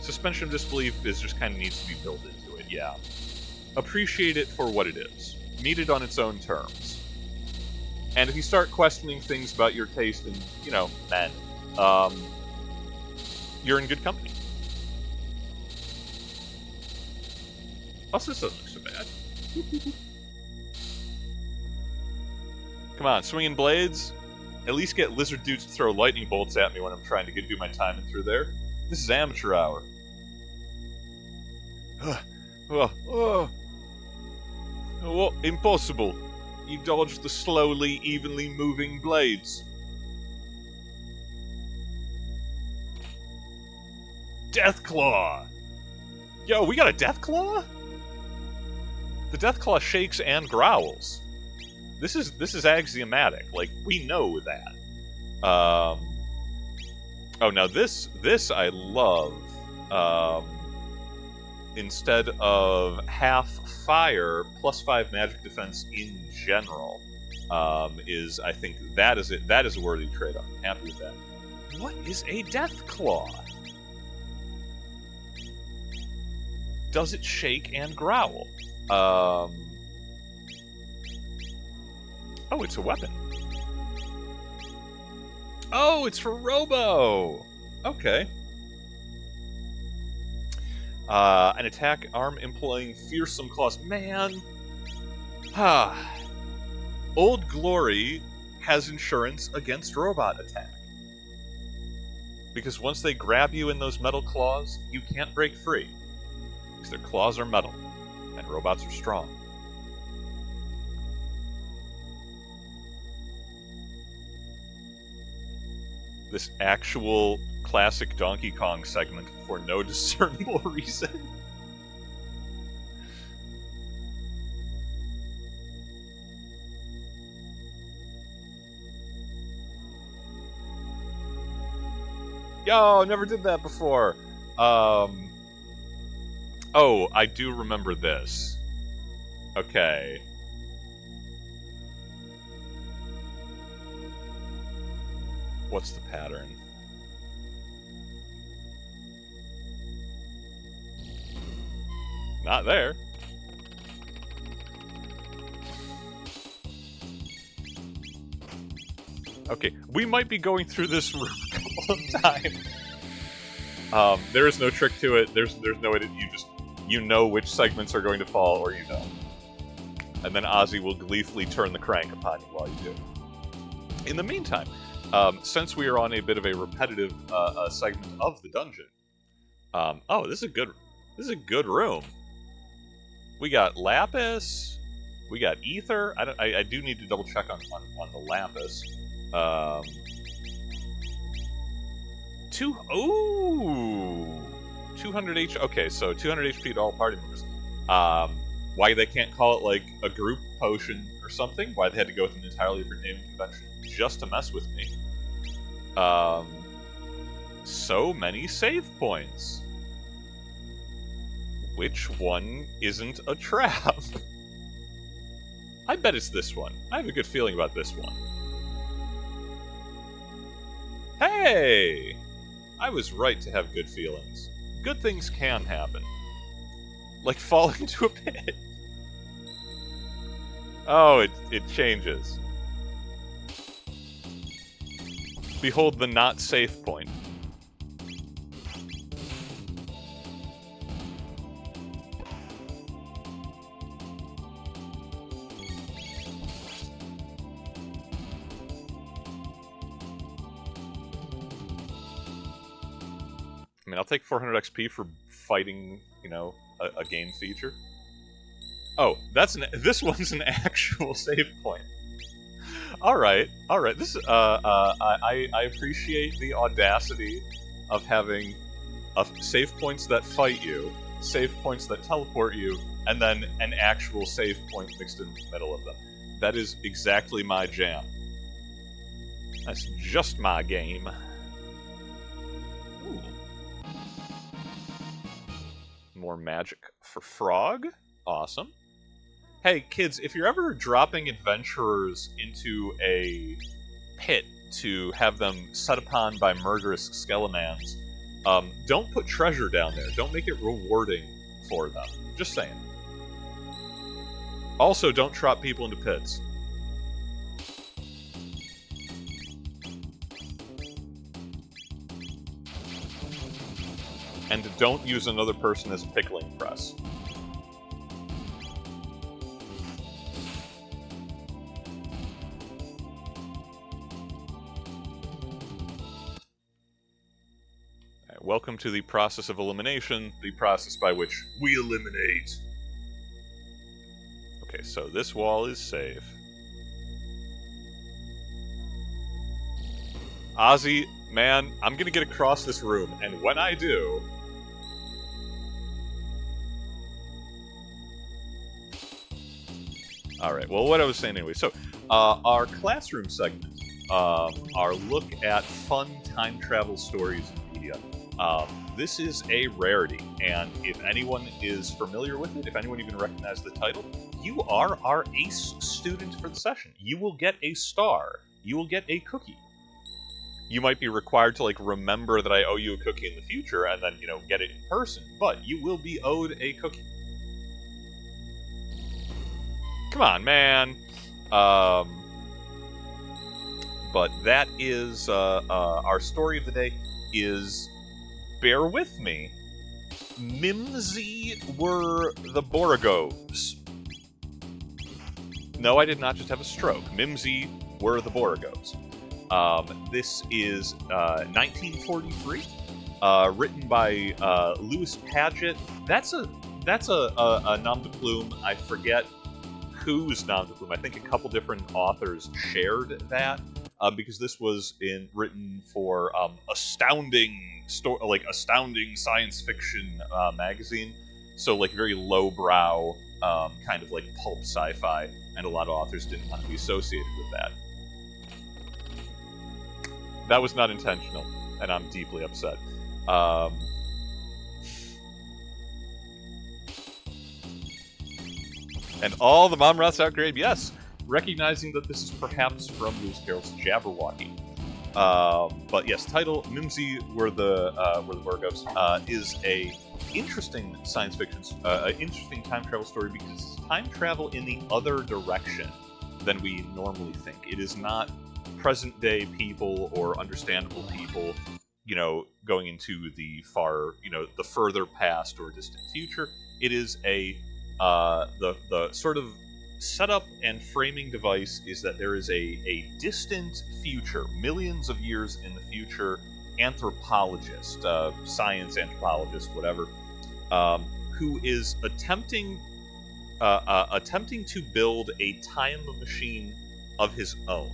suspension of disbelief just kind of needs to be built into it. Yeah, appreciate it for what it is. Meet it on its own terms. And if you start questioning things about your taste in, men, you're in good company. Also, this doesn't look so bad. Come on, swinging blades. At least get lizard dudes to throw lightning bolts at me when I'm trying to do my timing through there. This is amateur hour. What? Impossible. You dodged the slowly, evenly moving blades. Deathclaw! Yo, we got a Deathclaw? The Deathclaw shakes and growls. This is axiomatic. Like, we know that. Oh, now this I love. Instead of half fire, +5 magic defense in general, I think that is it. That is a worthy trade-off. I'm happy with that. What is a Deathclaw? Does it shake and growl? Oh, it's a weapon. Oh, it's for Robo! Okay. An attack arm employing fearsome claws. Man! Old Glory has insurance against robot attack. Because once they grab you in those metal claws, you can't break free. Because their claws are metal, and robots are strong. This actual classic Donkey Kong segment for no discernible reason. Yo, never did that before. Oh, I do remember this. Okay. What's the pattern? Not there. Okay, we might be going through this room a couple of times. There is no trick to it. There's no way that you know which segments are going to fall, or you don't. And then Ozzie will gleefully turn the crank upon you while you do. In the meantime, since we are on a bit of a repetitive segment of the dungeon, oh, this is a good room. We got Lapis, we got Ether. I do need to double check on the Lapis. 200 HP. Okay, so 200 HP to all party members. Why they can't call it like a group potion or something? Why they had to go with an entirely different naming convention just to mess with me? So many save points. Which one isn't a trap? I bet it's this one. I have a good feeling about this one. Hey! I was right to have good feelings. Good things can happen. Like falling into a pit. Oh, it changes. Behold the not safe point. I mean, I'll take 400 XP for fighting, a game feature. Oh, this one's an actual save point. All right. This I appreciate the audacity of having save points that fight you, save points that teleport you, and then an actual save point mixed in the middle of them. That is exactly my jam. That's just my game. Ooh. More magic for Frog. Awesome. Hey, kids, if you're ever dropping adventurers into a pit to have them set upon by murderous skelemans, don't put treasure down there. Don't make it rewarding for them. Just saying. Also, don't trap people into pits. And don't use another person as a pickling press. Right, welcome to the process of elimination, the process by which we eliminate. Okay, so this wall is safe. Ozzie, man, I'm gonna get across this room, and when I do... Alright, well, what I was saying anyway. So, our classroom segment, our look at fun time travel stories in media. This is a rarity, and if anyone is familiar with it, if anyone even recognizes the title, you are our ace student for the session. You will get a star. You will get a cookie. You might be required to, like, remember that I owe you a cookie in the future and then, you know, get it in person, but you will be owed a cookie. Come on, man. But that is, our story of the day is, bear with me, Mimsy were the Boragos. No, I did not just have a stroke. Mimsy were the Boragos. This is 1943, written by Louis Paget. That's a nom de plume. I forget whose nom de plume. I think a couple different authors shared that because this was written for astounding science fiction magazine. So like very lowbrow, kind of like pulp sci-fi, and a lot of authors didn't want to be associated with that. That was not intentional, and I'm deeply upset. And all the mom rats outgrade, yes, recognizing that this is perhaps from Lewis Carroll's Jabberwocky. But yes, title Mimsy were the Boragos is a interesting science fiction, interesting time travel story because it's time travel in the other direction than we normally think. It is not present day people or understandable people, you know, going into the far, you know, the further past or distant future. It is a the sort of setup and framing device is that there is a distant future, millions of years in the future, anthropologist, science anthropologist, whatever, who is attempting to build a time machine of his own,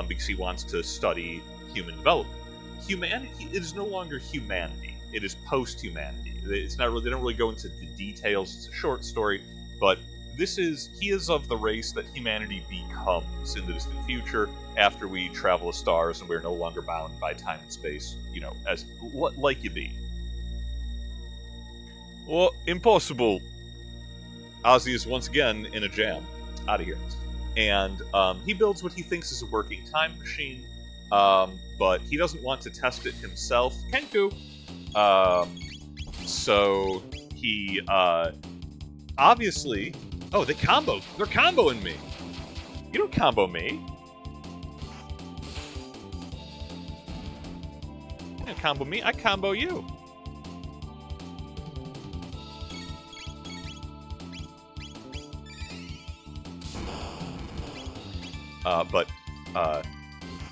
because he wants to study human development. Humanity is no longer humanity; it is post-humanity. It's not really. They don't really go into the details. It's a short story, but he is of the race that humanity becomes in the distant future after we travel the stars and we're no longer bound by time and space, you know, as like you be. Well, impossible. Ozzie is once again in a jam. Out of here. And he builds what he thinks is a working time machine, but he doesn't want to test it himself. Kenku. So he obviously... Oh, they combo. They're comboing me. You don't combo me. You don't combo me. I combo you. But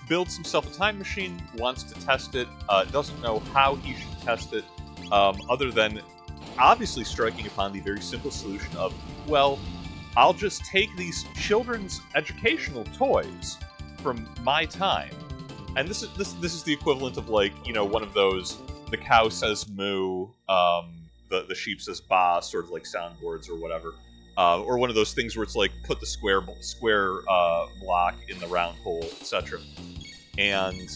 builds himself a time machine, wants to test it, doesn't know how he should test it, other than obviously striking upon the very simple solution of, well, I'll just take these children's educational toys from my time. And this is the equivalent of, like, you know, one of those, the cow says moo, the sheep says ba, sort of like soundboards or whatever. Or one of those things where it's like, put the square block in the round hole, etc. And,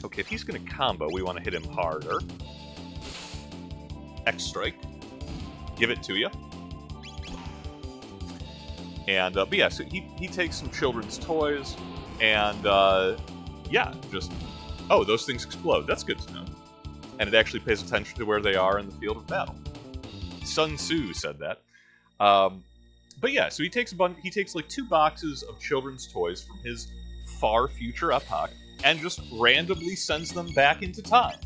okay, if he's going to combo, we want to hit him harder. X strike. Give it to you. And, but yeah, so he takes some children's toys, and, yeah, just... Oh, those things explode. That's good to know. And it actually pays attention to where they are in the field of battle. Sun Tzu said that. But yeah, so he takes like 2 boxes of children's toys from his far future epoch and just randomly sends them back into time.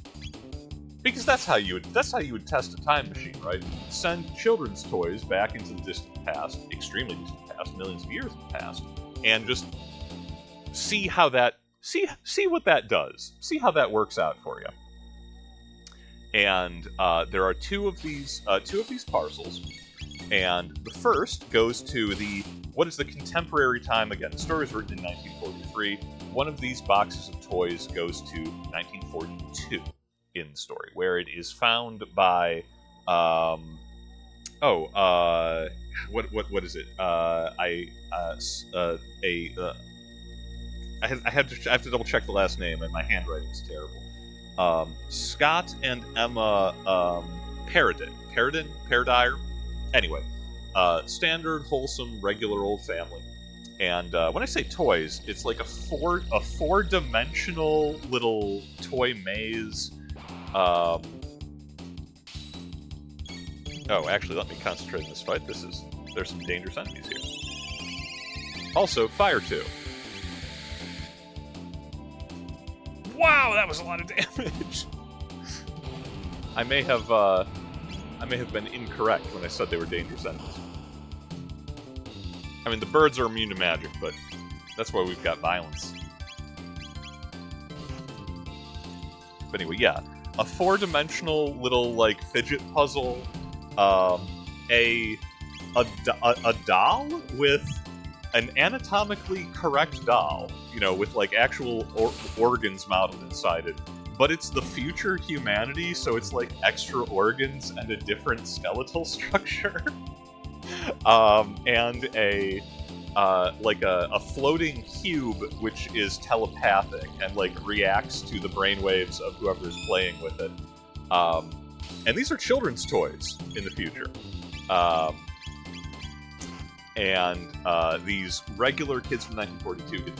Because that's how you would test a time machine, right? Send children's toys back into the distant past, extremely distant past, millions of years in the past, and just see how that see what that does. See how that works out for you. And there are 2 of these parcels, and the first goes to what is the contemporary time again? The story was written in 1943. One of these boxes of toys goes to 1942 in the story, where it is found by what is it? I have to double check the last name, and my handwriting is terrible. Scott and Emma Paradire. Anyway, standard, wholesome, regular old family. And when I say toys, it's like a four-dimensional little toy maze. Oh, actually, let me concentrate on this fight. There's some dangerous enemies here. Also, Fire 2. Wow, that was a lot of damage. I may have been incorrect when I said they were dangerous enemies. I mean, the birds are immune to magic, but that's why we've got violence. But anyway, yeah, a 4-dimensional little like fidget puzzle, a doll with an anatomically correct doll, with like actual organs modeled inside it. But it's the future humanity, so it's like extra organs and a different skeletal structure. And a floating cube which is telepathic and like reacts to the brainwaves of whoever is playing with it. And these are children's toys in the future. And these regular kids from 1942 get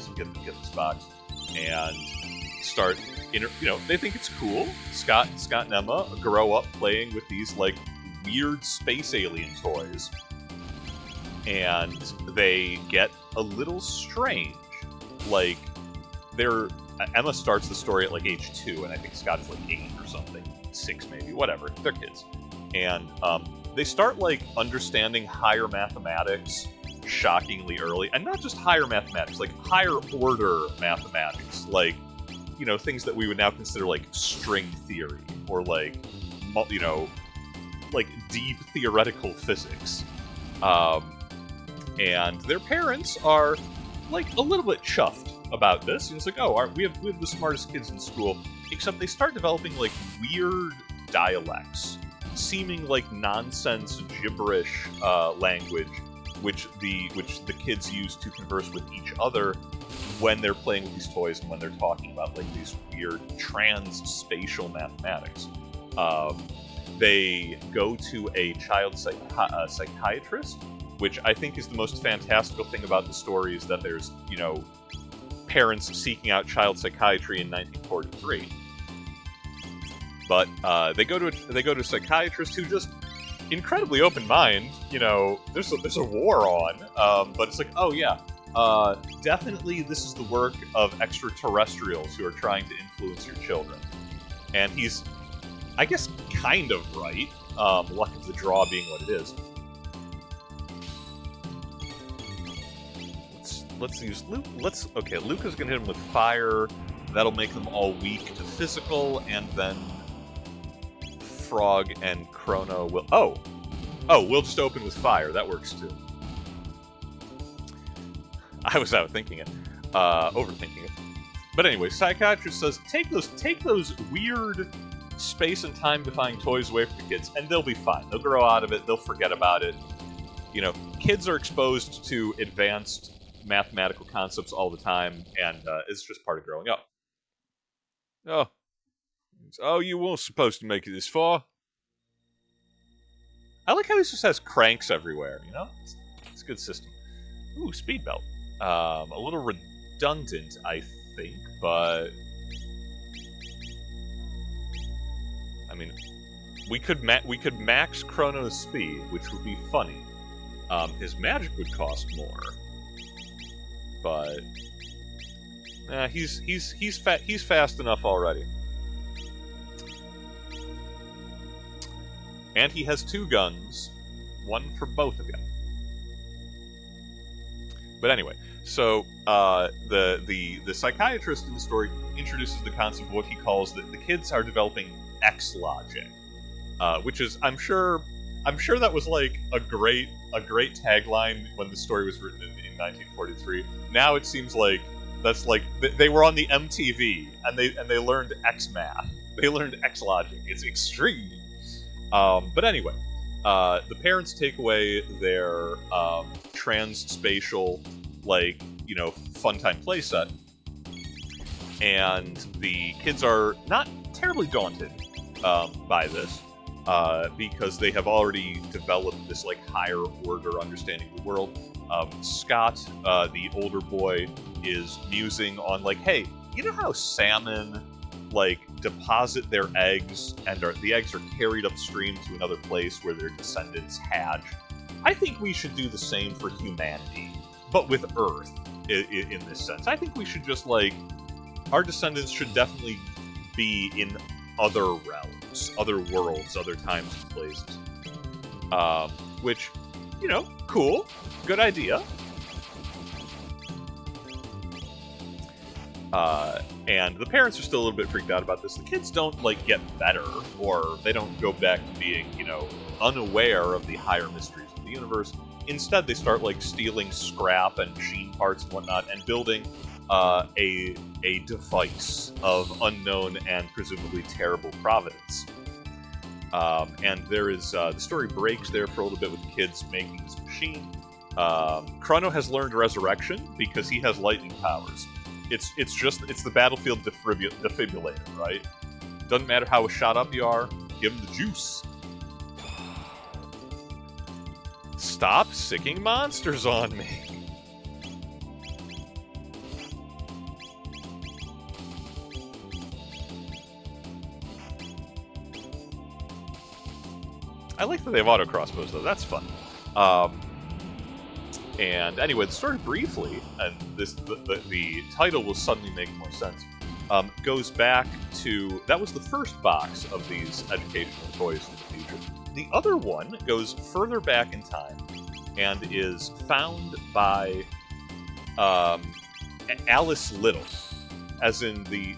this box and start, they think it's cool. Scott and Emma grow up playing with these like weird space alien toys, and they get a little strange. Like, Emma starts the story at like age 2, and I think Scott's like 8 or something, 6 maybe, whatever. They're kids, and they start like understanding higher mathematics shockingly early, and not just higher mathematics, like higher order mathematics, like things that we would now consider like string theory or like like deep theoretical physics. And their parents are like a little bit chuffed about this. It's like, oh, we have the smartest kids in school, except they start developing like weird dialects, seeming like nonsense gibberish language, which the kids use to converse with each other when they're playing with these toys and when they're talking about like these weird trans-spatial mathematics. They go to a child psychiatrist, which I think is the most fantastical thing about the story, is that there's, parents seeking out child psychiatry in 1943. But they go to a psychiatrist who just incredibly open mind. There's a war on, but it's like, oh yeah, definitely this is the work of extraterrestrials who are trying to influence your children. And he's, I guess, kind of right. Luck of the draw being what it is. Let's use Luke. Luca's gonna hit him with fire. That'll make them all weak to physical, and then Frog and Chrono will... we'll just open with fire. That works too. I was overthinking it. But anyway, psychiatrist says, take those weird space and time defying toys away from the kids, and they'll be fine. They'll grow out of it. They'll forget about it. Kids are exposed to advanced mathematical concepts all the time, and it's just part of growing up. Oh, you weren't supposed to make it this far. I like how he just has cranks everywhere, you know? It's a good system. Ooh, speed belt. A little redundant, I think, but... I mean, we could max Chrono's speed, which would be funny. His magic would cost more, but he's fast enough already. And he has 2 guns, one for both of you. But anyway, so the psychiatrist in the story introduces the concept of what he calls that the kids are developing X logic, which is I'm sure that was like a great tagline when the story was written in 1943. Now it seems like that's like they were on the MTV and they learned X math. They learned X logic. It's extreme. But anyway, the parents take away their trans-spatial, like, you know, fun time playset, and the kids are not terribly daunted by this, because they have already developed this like higher order understanding of the world. Scott, the older boy, is musing on like, hey, you know how salmon like deposit their eggs and the eggs are carried upstream to another place where their descendants hatch? I think we should do the same for humanity, but with Earth in this sense. I think we should just like, our descendants should definitely be in other realms, other worlds, other times and places. Which, you know, cool, good idea. And the parents are still a little bit freaked out about this. The kids don't, like, get better, or they don't go back to being, you know, unaware of the higher mysteries of the universe. Instead, they start, like, stealing scrap and machine parts and whatnot, and building a device of unknown and presumably terrible providence. And there is, the story breaks there for a little bit with the kids making this machine. Chrono has learned resurrection because he has lightning powers. It's the battlefield defibrillator, right? Doesn't matter how shot up you are, give him the juice. Stop sicking monsters on me. I like that they have auto crossbows though, that's fun. And anyway, the story briefly, and the title will suddenly make more sense, goes back to, that was the first box of these educational toys in the future. The other one goes further back in time and is found by Alice Little, as in the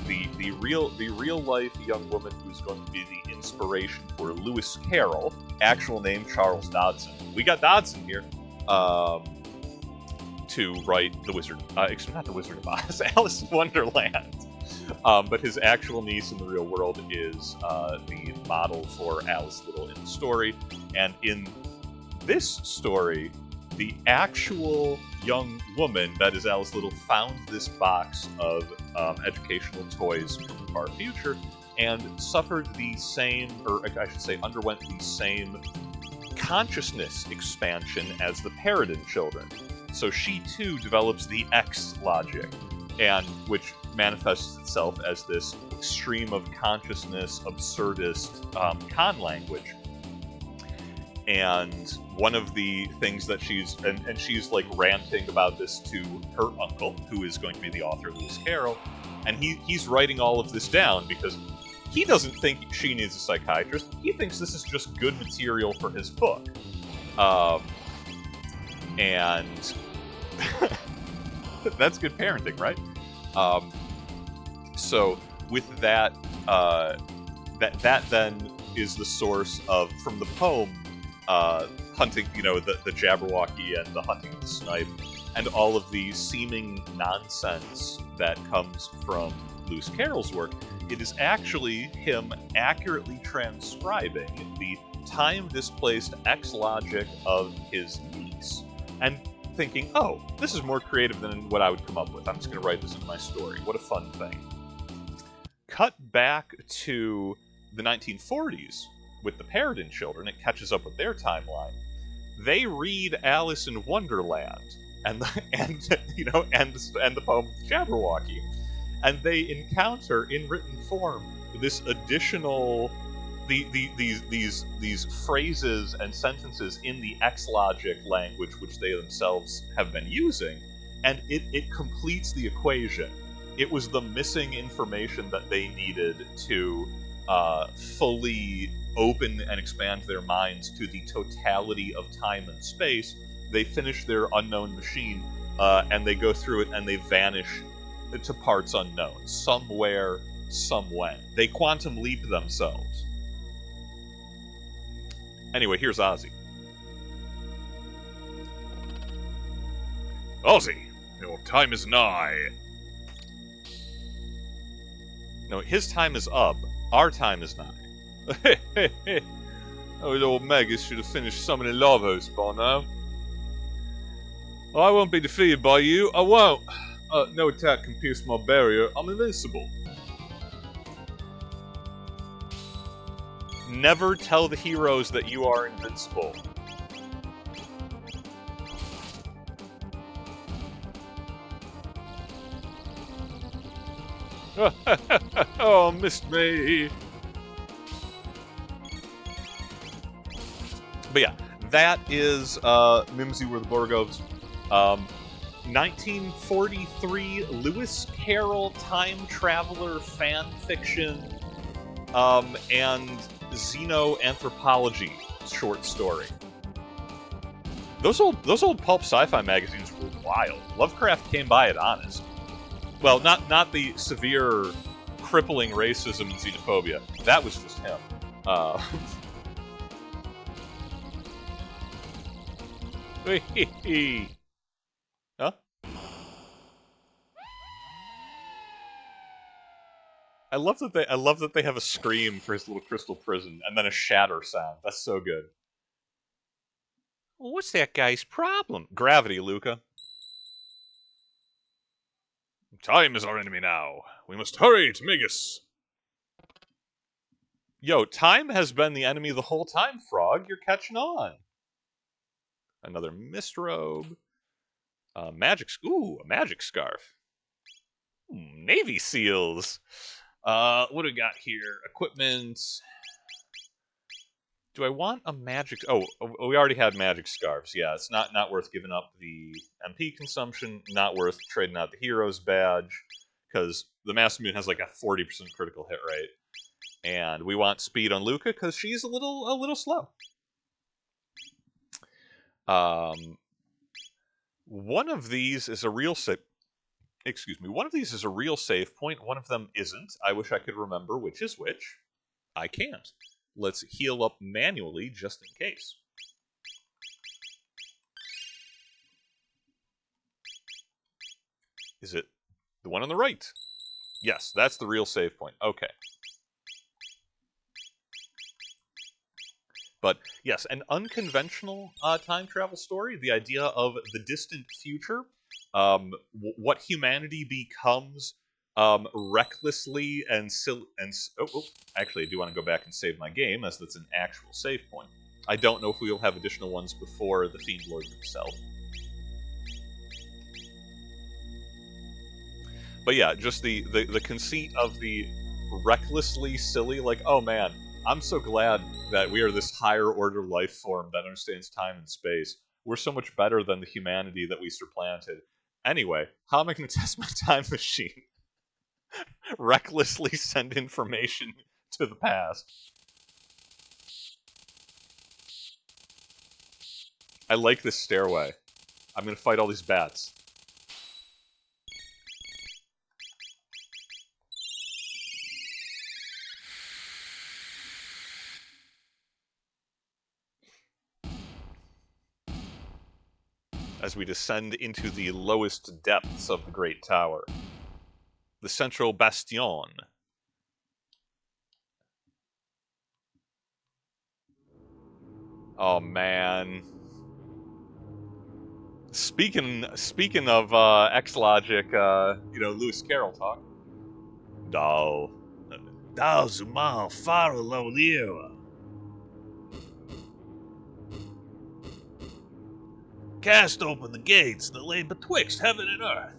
real life young woman who's going to be the inspiration for Lewis Carroll, actual name Charles Dodson. We got Dodson here. To write the Wizard, not the Wizard of Oz, Alice in Wonderland. But his actual niece in the real world is the model for Alice Little in the story. And in this story, the actual young woman that is Alice Little found this box of educational toys from the far future and suffered the same, or I should say, underwent the same consciousness expansion as the Paradin children. So she too develops the X logic, and which manifests itself as this stream of consciousness, absurdist con language. And one of the things that she's like ranting about this to her uncle, who is going to be the author, Lewis Carroll, and he's writing all of this down because he doesn't think she needs a psychiatrist. He thinks this is just good material for his book. And that's good parenting, right? So with that, that then is the source of, from the poem, hunting, you know, the Jabberwocky and the hunting of the snipe, and all of the seeming nonsense that comes from Lewis Carroll's work. It is actually him accurately transcribing the time-displaced X logic of his niece. And thinking, oh, this is more creative than what I would come up with. I'm just going to write this into my story. What a fun thing. Cut back to the 1940s with the Paradin children. It catches up with their timeline. They read Alice in Wonderland and the poem of the Jabberwocky, and they encounter in written form this additional these phrases and sentences in the X-logic language which they themselves have been using, and it completes the equation. It was the missing information that they needed to fully open and expand their minds to the totality of time and space. They finish their unknown machine, and they go through it, and they vanish to parts unknown. Somewhere, somewhen. They quantum leap themselves. Anyway, here's Ozzie. Ozzie, your time is nigh. No, his time is up. Our time is nigh. Oh, Lord Magus should have finished summoning Lavos by now. I won't be defeated by you. I won't. No attack can pierce my barrier. I'm invincible. Never tell the heroes that you are invincible. Oh, missed me. But yeah, that is Mimsy Were the Borgovs. 1943 Lewis Carroll time traveler fan fiction and xenoanthropology short story. Those old pulp sci-fi magazines were wild. Lovecraft came by it honest. Well, not the severe, crippling racism and xenophobia. That was just him. Huh? I love that they have a scream for his little crystal prison and then a shatter sound. That's so good. What's that guy's problem? Gravity, Luca. Time is our enemy now. We must hurry to Magus. Yo, time has been the enemy the whole time, Frog. You're catching on. Another mist robe. A magic scarf. Navy SEALs. What do we got here? Equipment. Do I want a magic... Oh, we already had magic scarves. Yeah, it's not worth giving up the MP consumption. Not worth trading out the hero's badge. Because the Master Moon has like a 40% critical hit rate. And we want speed on Luca because she's a little slow. One of these is a real save... Excuse me. One of these is a real save point. One of them isn't. I wish I could remember which is which. I can't. Let's heal up manually just in case. Is it the one on the right? Yes, that's the real save point. Okay. But yes, an unconventional time travel story. The idea of the distant future, what humanity becomes recklessly and silly. Actually, I do want to go back and save my game, as that's an actual save point. I don't know if we will have additional ones before the Fiend Lord himself. But yeah, just the conceit of the recklessly silly, like, oh man, I'm so glad that we are this higher order life form that understands time and space. We're so much better than the humanity that we supplanted. Anyway, how am I going to test my time machine? Recklessly send information to the past. I like this stairway. I'm going to fight all these bats. As we descend into the lowest depths of the Great Tower. The Central Bastion. Oh, man. Speaking of X-Logic, Lewis Carroll talk. Thou Zumal Farololiera. Cast open the gates that lay betwixt heaven and earth.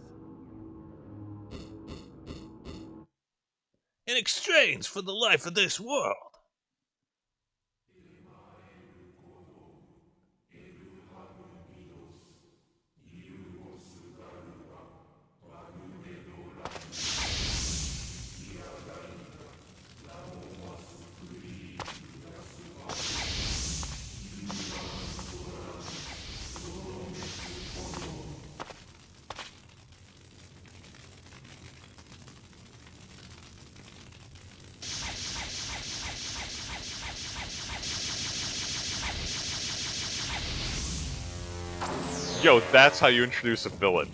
In exchange for the life of this world. Yo, that's how you introduce a villain.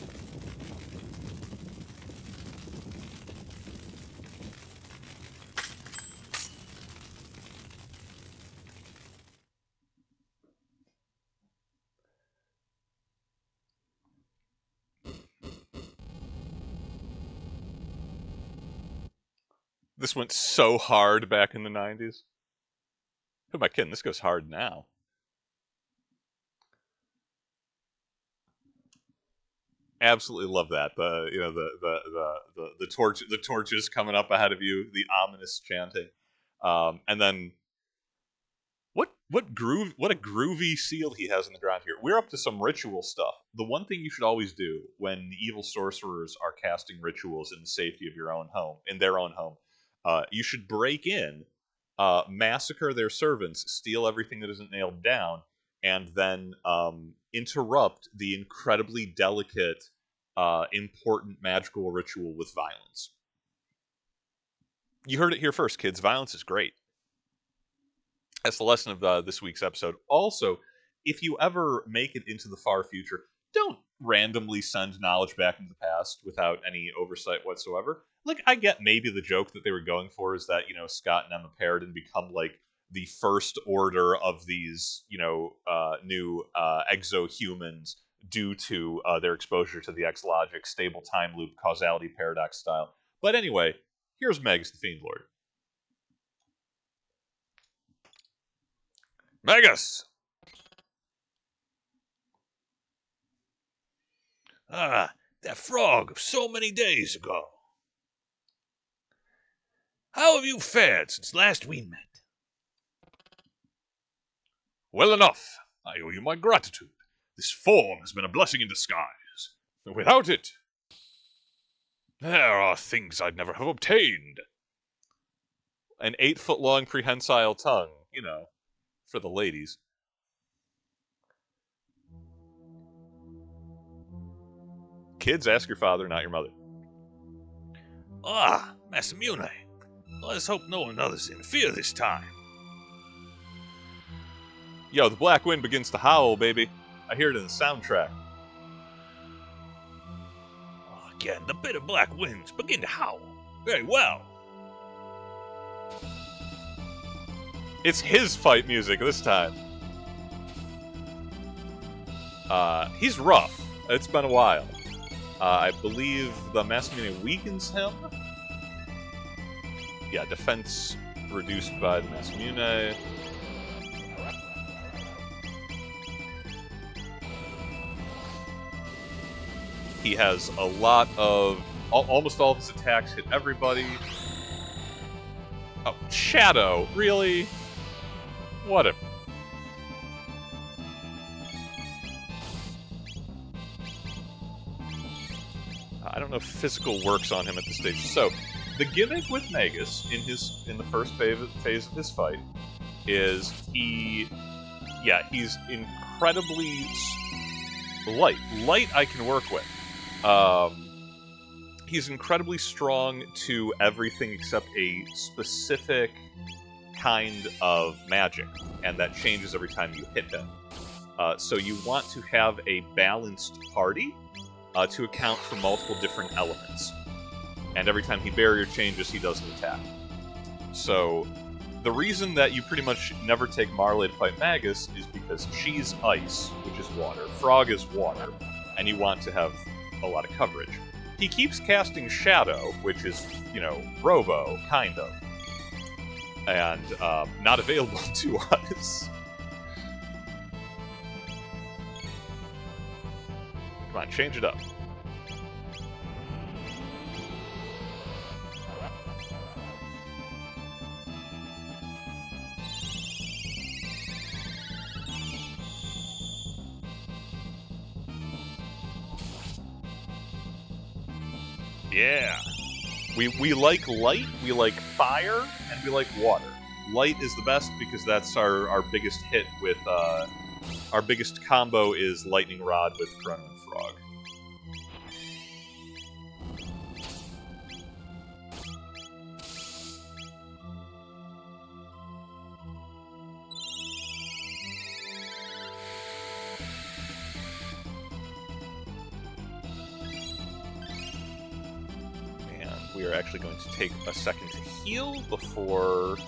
This went so hard back in the 90s. Who am I kidding? This goes hard now. Absolutely love that. The torches coming up ahead of you, the ominous chanting, and then what a groovy seal he has in the ground here. We're up to some ritual stuff. The one thing you should always do when evil sorcerers are casting rituals in the safety of your own home, in their own home, you should break in, massacre their servants, steal everything that isn't nailed down, and then interrupt the incredibly delicate, important magical ritual with violence. You heard it here first, kids. Violence is great. That's the lesson of this week's episode. Also, if you ever make it into the far future, don't randomly send knowledge back into the past without any oversight whatsoever. Like, I get maybe the joke that they were going for is that, Scott and Emma Paradin become, like, the first order of these, new exohumans due to their exposure to the X-Logic stable time loop causality paradox style. But anyway, here's Magus the Fiend Lord. Magus! Ah, that frog of so many days ago. How have you fared since last we met? Well enough. I owe you my gratitude. This form has been a blessing in disguise. Without it, there are things I'd never have obtained. An 8-foot-long prehensile tongue, for the ladies. Kids, ask your father, not your mother. Ah, Masamune. Let us hope no one others interfere this time. Yo, the black wind begins to howl, baby. I hear it in the soundtrack. Again, the bitter black winds begin to howl. Very well. It's his fight music this time. He's rough. It's been a while. I believe the Masamune weakens him. Yeah, defense reduced by the Masamune. He has a lot of... almost all of his attacks hit everybody. Oh, Shadow? Really? Whatever. I don't know if physical works on him at this stage. So, the gimmick with Magus in the first phase of his fight is he's incredibly light. Light I can work with. He's incredibly strong to everything except a specific kind of magic, and that changes every time you hit him. So you want to have a balanced party to account for multiple different elements. And every time he barrier changes, he does an attack. So the reason that you pretty much never take Marley to fight Magus is because she's ice, which is water. Frog is water. and you want to have a lot of coverage. He keeps casting Shadow, which is, you know, Robo, kind of, and not available to us. Come on, change it up. Yeah. We like light, we like fire, and we like water. Light is the best because that's our biggest hit with, our biggest combo is Lightning Rod with Chrono and Frog. We are actually going to take a second to heal before...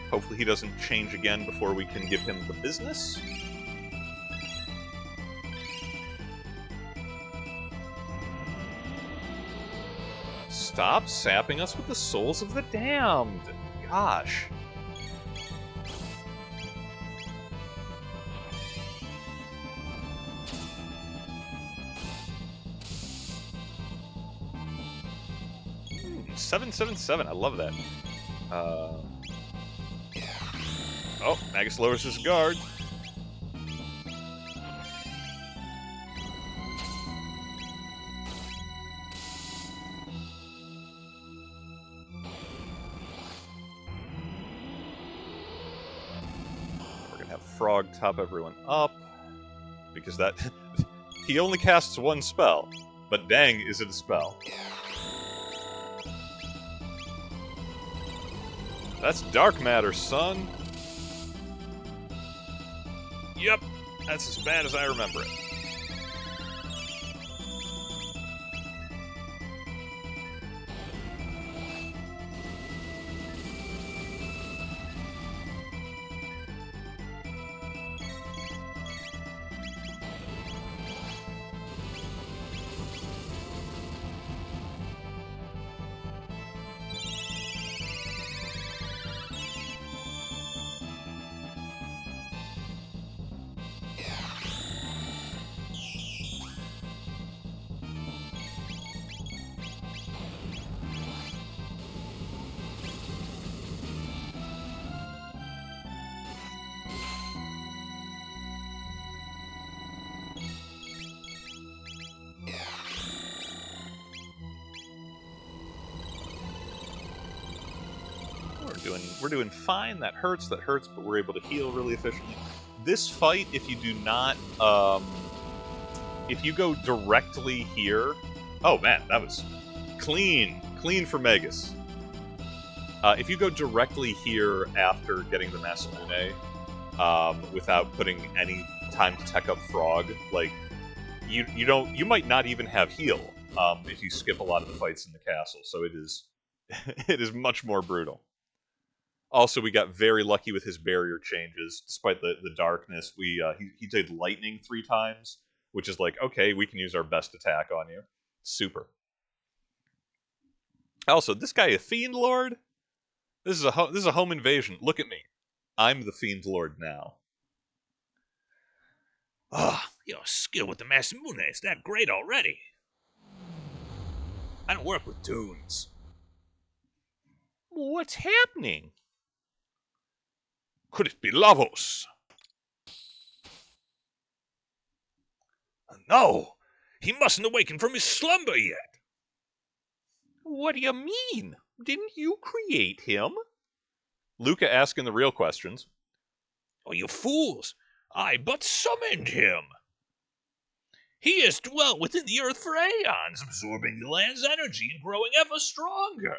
Hopefully he doesn't change again before we can give him the business. Stop sapping us with the souls of the damned! Gosh. $777, I love that. Oh, Magus lowers his guard. We're gonna have Frog top everyone up, because that... he only casts one spell, but dang is it a spell. That's dark matter, son. Yep, that's as bad as I remember it. We're doing fine. That hurts, but we're able to heal really efficiently. This fight, if you do not, if you go directly here... Oh man, that was clean for Magus. If you go directly here after getting the Masamune, without putting any time to tech up Frog, like, you might not even have heal, if you skip a lot of the fights in the castle, so it is, it is much more brutal. Also, we got very lucky with his barrier changes. Despite the darkness, he did lightning 3 times, which is like, okay, we can use our best attack on you. Super. Also, this guy a Fiend Lord? This is a home invasion. Look at me. I'm the Fiend Lord now. Ah, your skill with the Masamune is that great already. I don't work with tunes. What's happening? Could it be Lavos? No! He mustn't awaken from his slumber yet! What do you mean? Didn't you create him? Luca asking the real questions. Oh, you fools! I but summoned him! He has dwelt within the earth for aeons, absorbing the land's energy and growing ever stronger.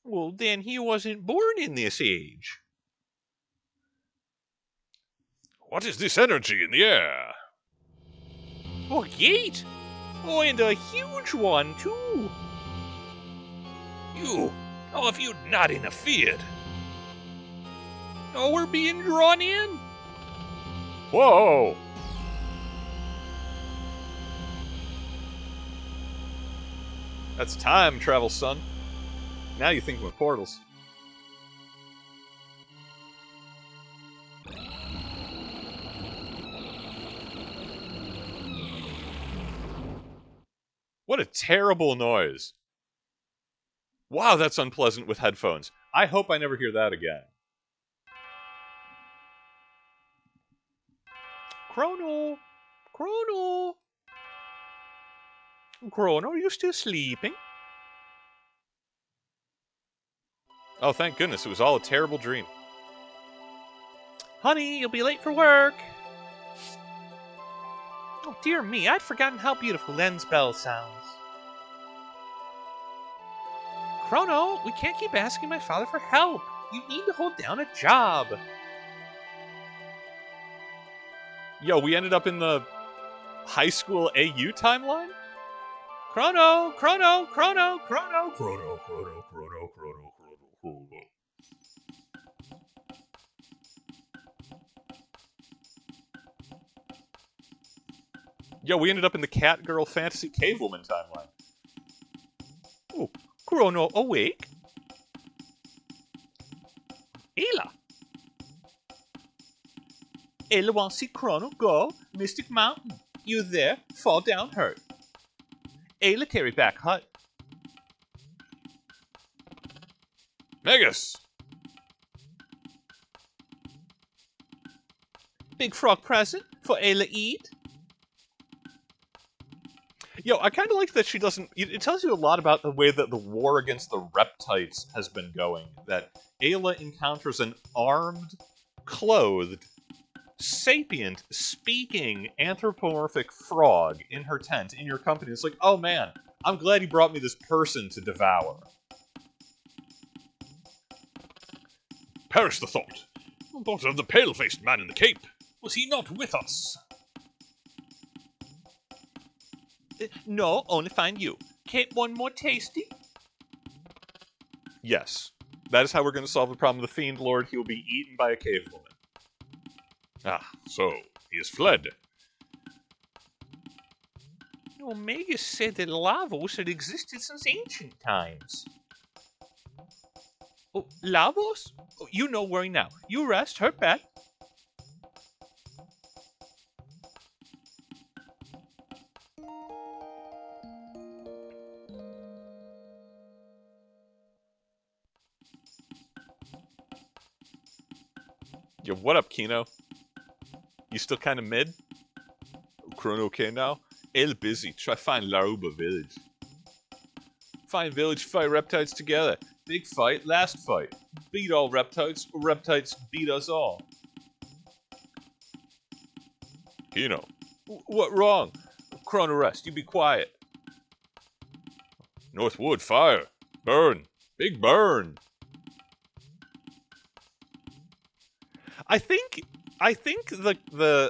Well, then he wasn't born in this age. What is this energy in the air? Oh, gate! Oh, and a huge one, too. You, if you'd not interfered. Oh, we're being drawn in. Whoa! That's time travel, son. Now you think with portals. What a terrible noise. Wow, that's unpleasant with headphones. I hope I never hear that again. Chrono! Chrono! Chrono, are you still sleeping? Oh, thank goodness, it was all a terrible dream. Honey, you'll be late for work. Oh, dear me, I'd forgotten how beautiful Len's bell sounds. Chrono, we can't keep asking my father for help. You need to hold down a job. Yo, we ended up in the high school AU timeline? Chrono, Chrono, Chrono, Chrono. Chrono. Yo, we ended up in the Cat Girl Fantasy Cavewoman timeline. Oh, Chrono awake? Ayla. Ayla wants to see Chrono go Mystic Mountain. You there? Fall down hurt. Ayla carry back hut. Magus! Big frog present for Ayla eat. Yo, I kind of like that she doesn't... It tells you a lot about the way that the war against the reptites has been going. That Ayla encounters an armed, clothed, sapient, speaking, anthropomorphic frog in her tent, in your company. It's like, oh man, I'm glad you brought me this person to devour. Perish the thought. Thought of the pale-faced man in the cape. Was he not with us? No, only find you. Cape one more tasty? Yes. That is how we're going to solve the problem of the Fiend Lord. He will be eaten by a cave woman. Ah, so he has fled. No, Magus said that Lavos had existed since ancient times. Oh, Lavos? Oh, you no worry now. You rest, hurt back. Yo, what up, Kino? You still kind of mid? Chrono okay now? El busy. Try find Laruba village. Find village, fight reptiles together. Big fight, last fight. Beat all reptiles, or reptiles beat us all. Kino. What wrong? Chrono rest, you be quiet. Northwood, fire. Burn. Big burn. I think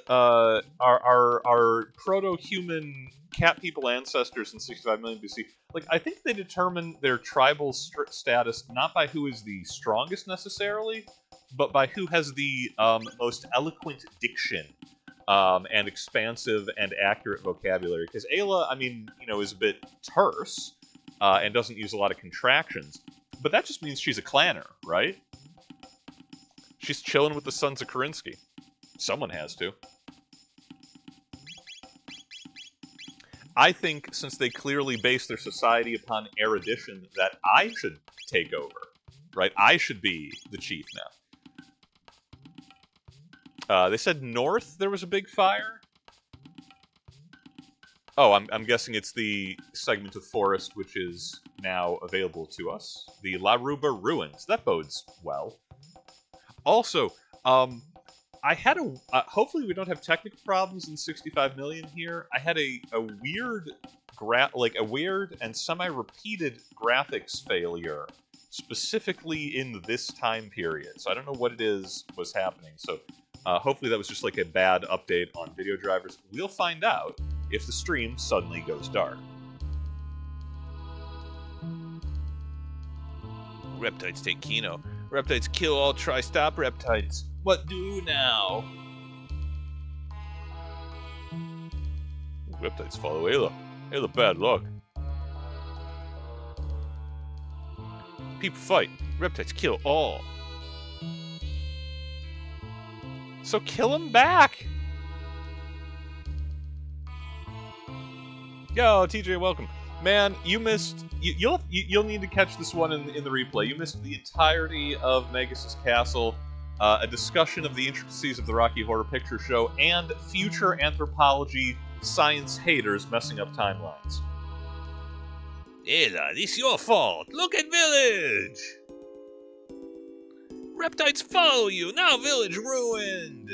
our proto-human cat people ancestors in 65 million BC, like, I think they determine their tribal status not by who is the strongest necessarily, but by who has the most eloquent diction and expansive and accurate vocabulary. Because Ayla, I mean, you know, is a bit terse and doesn't use a lot of contractions, but that just means she's a clanner, right? She's chilling with the sons of Karinsky. Someone has to. I think, since they clearly base their society upon erudition, that I should take over. Right? I should be the chief now. They said north there was a big fire? Oh, I'm guessing it's the segment of forest which is now available to us. The Laruba Ruins. That bodes well. Also, I had a... hopefully we don't have technical problems in 65 million here. I had a weird... a weird and semi-repeated graphics failure, specifically in this time period. So I don't know what was happening. So hopefully that was just like a bad update on video drivers. We'll find out if the stream suddenly goes dark. Reptiles take Kino. Reptiles kill all tri-stop reptiles. What do now? Reptiles follow Ayla. Ayla, bad luck. People fight. Reptiles kill all. So kill him back. Yo, TJ, welcome. Man, you missed. You'll need to catch this one in the replay. You missed the entirety of Magus's castle, a discussion of the intricacies of the Rocky Horror Picture Show, and future anthropology science haters messing up timelines. Ayla, this your fault. Look at village. Reptiles follow you. Now village ruined.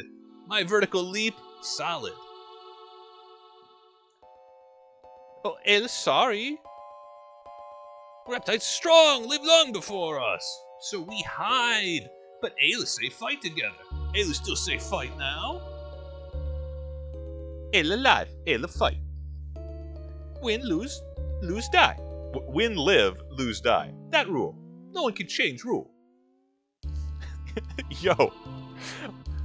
My vertical leap, solid. Oh, Ayla, sorry. Reptiles strong, live long before us. So we hide. But Ayla say fight together. Ayla still say fight now. Ayla live, Ayla fight. Win, lose, lose, die. Win, live, lose, die. That rule. No one can change rule. Yo,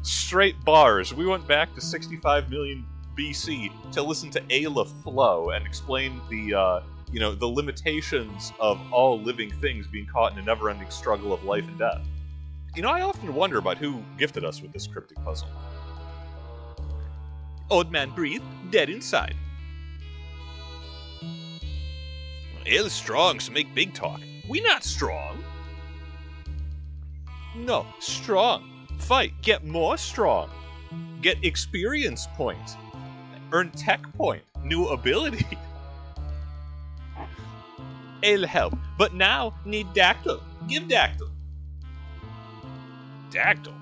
straight bars. We went back to 65 million BC to listen to Ayla flow and explain the the limitations of all living things being caught in a never-ending struggle of life and death. You know, I often wonder about who gifted us with this cryptic puzzle. Old man breathe, dead inside. Ayla's strong, so make big talk. We not strong. No, strong. Fight, get more strong. Get experience points. Earn tech point. New ability. Ayla help, but now need Dactyl. Give Dactyl. Dactyl.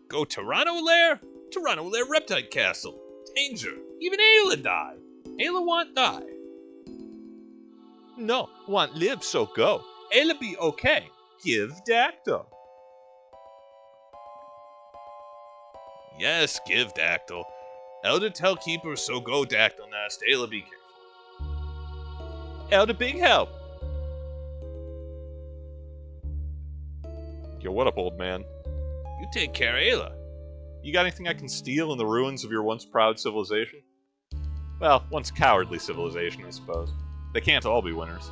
Go Toronto Lair? Toronto Lair Reptile Castle. Danger. Even Ayla die. Ayla want die. No, want live, so go. Ayla be okay. Give Dactyl. Yes, give Dactyl. Elder tell keeper, so go Dactyl nest. Ayla be careful. Elder big help. Yo, what up, old man? You take care of Ayla. You got anything I can steal in the ruins of your once proud civilization? Well, once cowardly civilization, I suppose. They can't all be winners.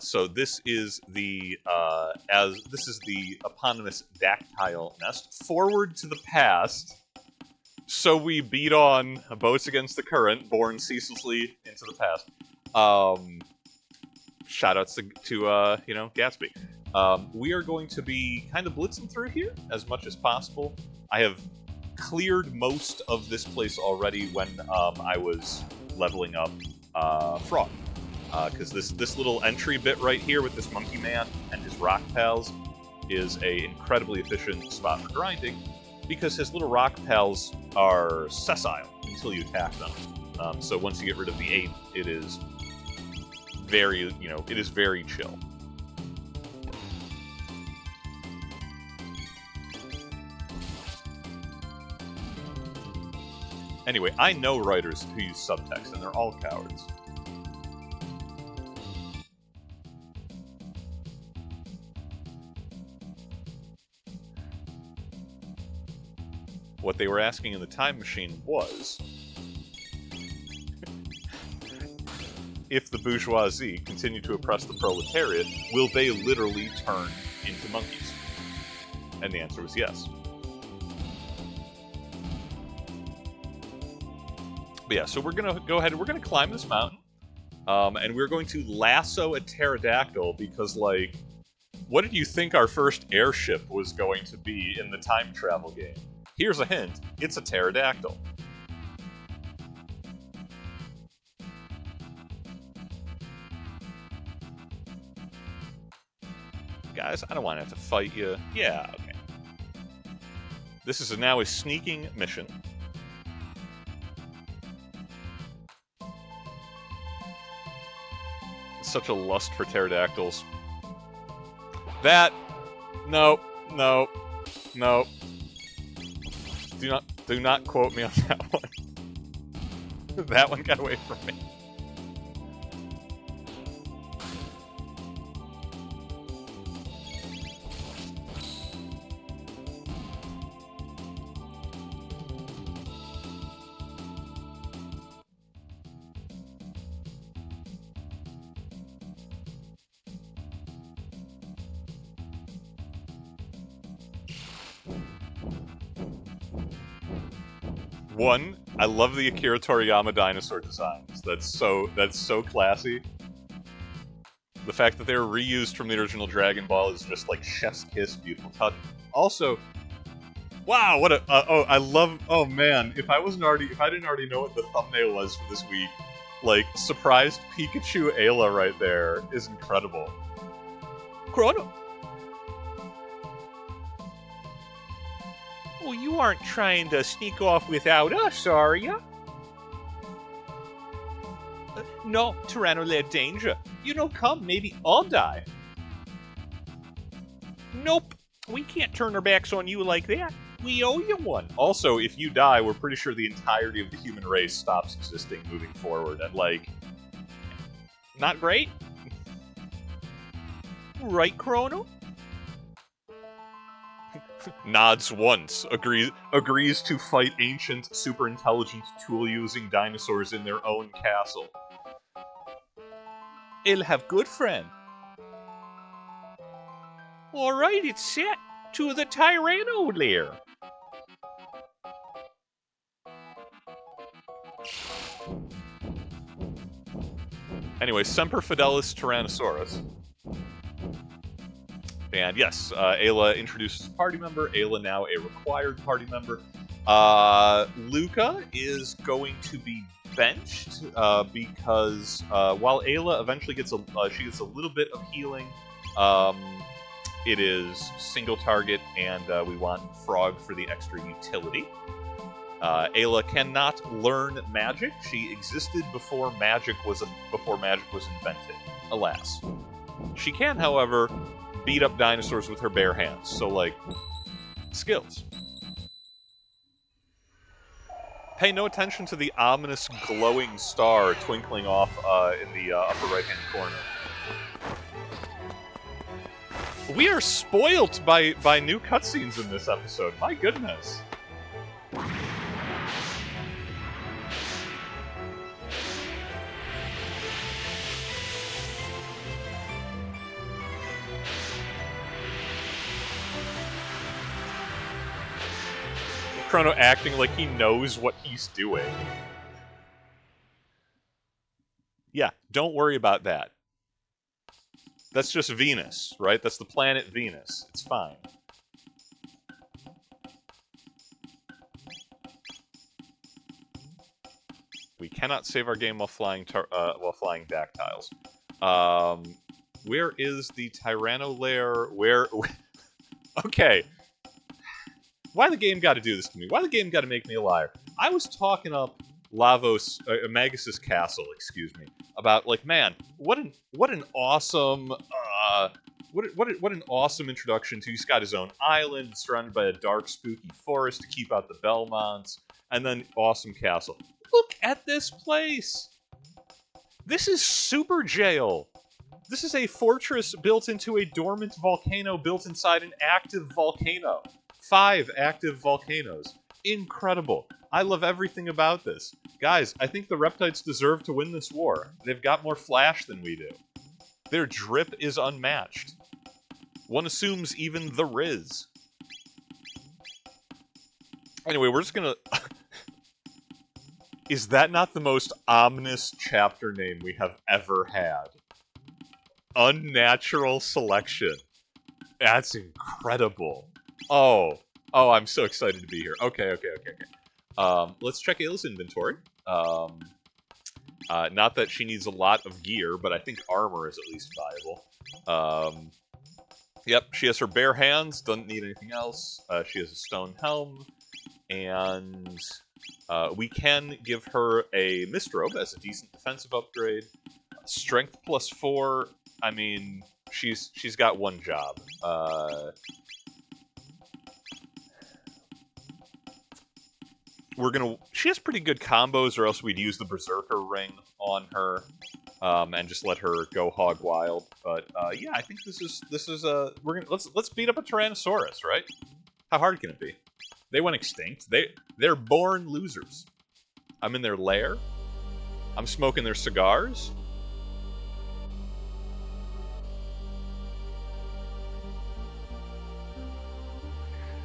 So this is the eponymous Dactyl nest. Forward to the past, so we beat on boats against the current, borne ceaselessly into the past. Shoutouts to Gatsby. We are going to be kind of blitzing through here as much as possible. I have cleared most of this place already when I was leveling up Frog. Because this little entry bit right here with this monkey man and his rock pals is a incredibly efficient spot for grinding, because his little rock pals are sessile until you attack them. So once you get rid of the 8, it is very, very chill. Anyway, I know writers who use subtext, and they're all cowards. What they were asking in the time machine was, if the bourgeoisie continue to oppress the proletariat, will they literally turn into monkeys? And the answer was yes. But yeah, so we're going to go ahead and we're going to climb this mountain. And we're going to lasso a pterodactyl because, like, what did you think our first airship was going to be in the time travel game? Here's a hint. It's a pterodactyl. Guys, I don't want to have to fight you. Yeah, okay. This is now a sneaking mission. Such a lust for pterodactyls. That... No. Do not quote me on that one. That one got away from me. One, I love the Akira Toriyama dinosaur designs. That's so classy. The fact that they were reused from the original Dragon Ball is just like chef's kiss, beautiful touch. Also, wow, what a I love. Oh man, if I didn't already know what the thumbnail was for this week, like surprised Pikachu Ayla right there is incredible. Chrono. Well, you aren't trying to sneak off without us, are ya? No, Tyranno danger. You know, come, maybe I'll die. Nope, we can't turn our backs on you like that. We owe you one. Also, if you die, we're pretty sure the entirety of the human race stops existing moving forward, and like, not great. Right, Chrono? Nods once, agrees to fight ancient, super intelligent, tool-using dinosaurs in their own castle. I'll have good friend. Alright, it's set to the Tyranno lair. Anyway, Semper Fidelis Tyrannosaurus. And yes, Ayla introduces a party member. Ayla now a required party member. Luca is going to be benched because while Ayla eventually gets a little bit of healing, it is single target, and we want Frog for the extra utility. Ayla cannot learn magic. She existed before magic was invented. Alas, she can, however, beat up dinosaurs with her bare hands. So, like, skills. Pay no attention to the ominous glowing star twinkling off in the upper right-hand corner. We are spoilt by new cutscenes in this episode. My goodness. Chrono acting like he knows what he's doing. Yeah, don't worry about that. That's just Venus, right? That's the planet Venus. It's fine. We cannot save our game while flying Dactyls. Where is the Tyranno lair? Where? Okay. Why the game got to do this to me? Why the game got to make me a liar? I was talking up Magus's castle, excuse me, about like, man, what an awesome what an awesome introduction to. He's got his own island surrounded by a dark, spooky forest to keep out the Belmonts, and then awesome castle. Look at this place. This is super jail. This is a fortress built into a dormant volcano built inside an active volcano. 5 active volcanoes. Incredible. I love everything about this. Guys, I think the Reptites deserve to win this war. They've got more flash than we do. Their drip is unmatched. One assumes even the Riz. Anyway, we're just gonna... Is that not the most ominous chapter name we have ever had? Unnatural selection. That's incredible. Oh, I'm so excited to be here. Okay. Let's check Ayla's inventory. Not that she needs a lot of gear, but I think armor is at least viable. Yep, she has her bare hands, doesn't need anything else. She has a stone helm, and we can give her a mist robe as a decent defensive upgrade. Strength +4, I mean, she's got one job. She has pretty good combos, or else we'd use the Berserker ring on her, and just let her go hog wild. But yeah, I think this is let's beat up a Tyrannosaurus, right? How hard can it be? They went extinct. They're born losers. I'm in their lair. I'm smoking their cigars.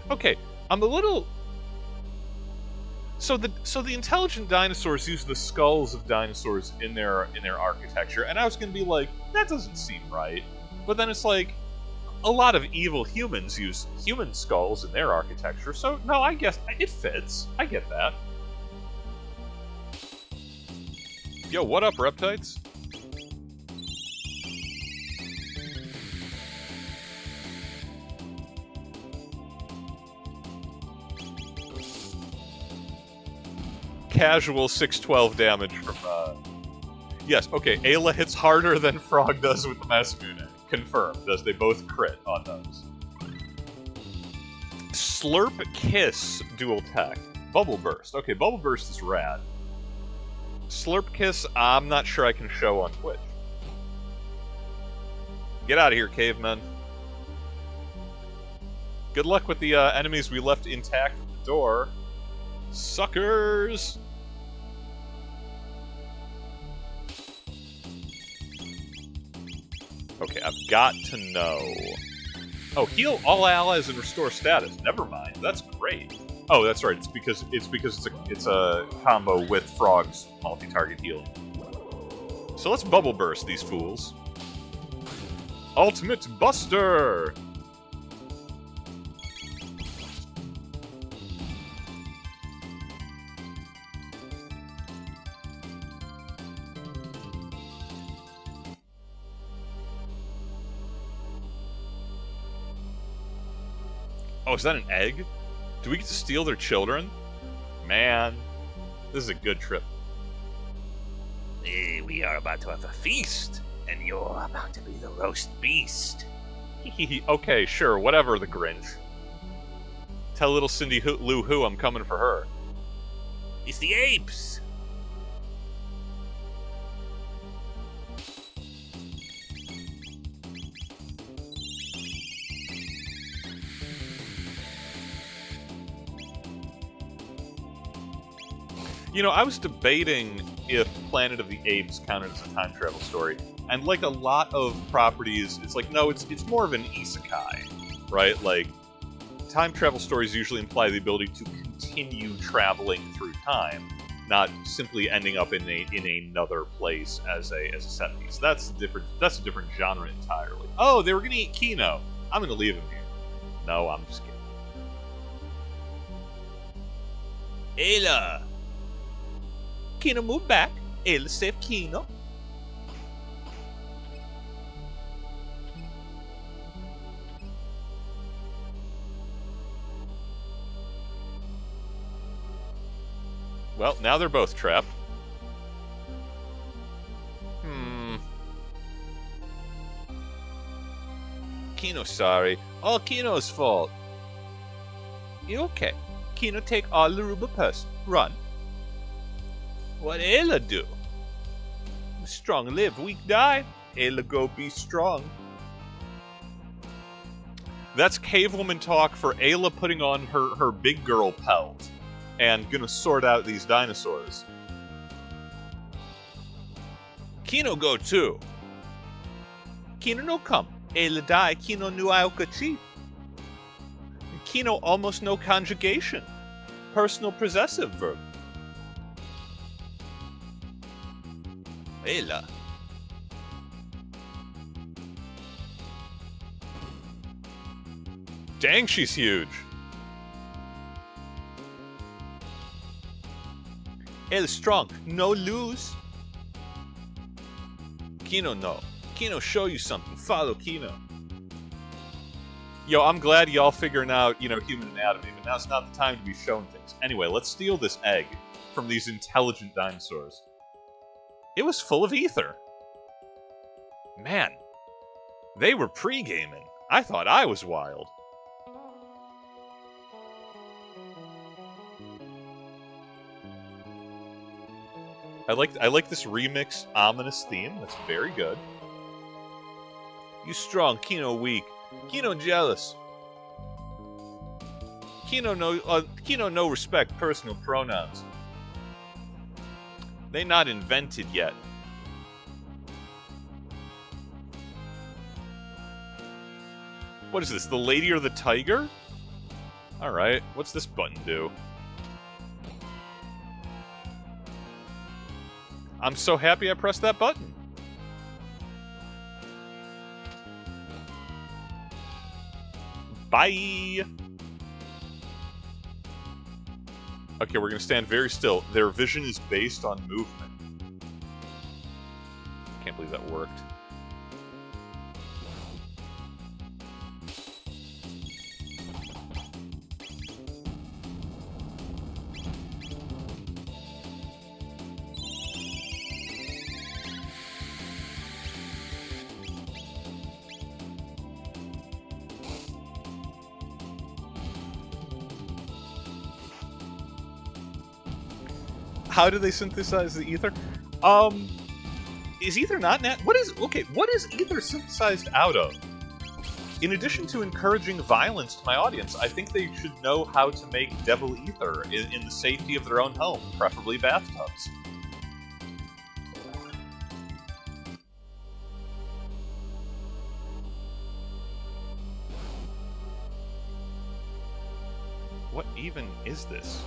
Okay, I'm a little... So the intelligent dinosaurs use the skulls of dinosaurs in their architecture, and I was gonna be like, that doesn't seem right. But then it's like, a lot of evil humans use human skulls in their architecture, so no, I guess it fits. I get that. Yo, what up, Reptites? Casual 612 damage from, Yes, okay, Ayla hits harder than Frog does with the Masamune. Confirmed, as they both crit on those. Slurp Kiss dual tech. Bubble Burst. Okay, Bubble Burst is rad. Slurp Kiss, I'm not sure I can show on Twitch. Get out of here, cavemen. Good luck with the enemies we left intact at the door. Suckers! Okay, I've got to know. Oh, heal all allies and restore status. Never mind. That's great. Oh, that's right. It's because it's a combo with Frog's multi-target healing. So let's bubble burst these fools. Ultimate Buster. Oh, is that an egg? Do we get to steal their children? Man, this is a good trip. We are about to have a feast, and you're about to be the roast beast. Okay, sure, whatever, the Grinch. Tell little Cindy Lou Who I'm coming for her. It's the apes! You know, I was debating if Planet of the Apes counted as a time travel story, and like a lot of properties, it's like, no, it's more of an isekai, right? Like, time travel stories usually imply the ability to continue traveling through time, not simply ending up in another place as a set piece. That's a different genre entirely. Oh, they were gonna eat Kino. I'm gonna leave him here. No, I'm just kidding. Ayla! Kino, move back. Ayla, save Kino. Well, now they're both trapped. Kino, sorry. All Kino's fault. You okay? Kino, take all the Ruba person. Run. What Ayla do? Strong live, weak die. Ayla go be strong. That's cavewoman talk for Ayla putting on her big girl pelt and gonna sort out these dinosaurs. Kino go too. Kino no come. Ayla die. Kino nu aoka chi. Kino almost no conjugation. Personal possessive verb. Ayla. Dang, she's huge. Ayla strong. No lose. Kino no. Kino show you something. Follow Kino. Yo, I'm glad y'all figuring out, human anatomy, but now's not the time to be shown things. Anyway, let's steal this egg from these intelligent dinosaurs. It was full of ether. Man, they were pre-gaming. I thought I was wild. I like this remix ominous theme. That's very good. You strong, Kino weak. Kino jealous. Kino no respect personal pronouns. They not invented yet. What is this, the lady or the tiger? Alright, what's this button do? I'm so happy I pressed that button. Bye! Okay, we're gonna stand very still. Their vision is based on movement. Can't believe that worked. How do they synthesize the ether? Is ether not what is ether synthesized out of? In addition to encouraging violence to my audience, I think they should know how to make devil ether in the safety of their own home, preferably bathtubs. What even is this?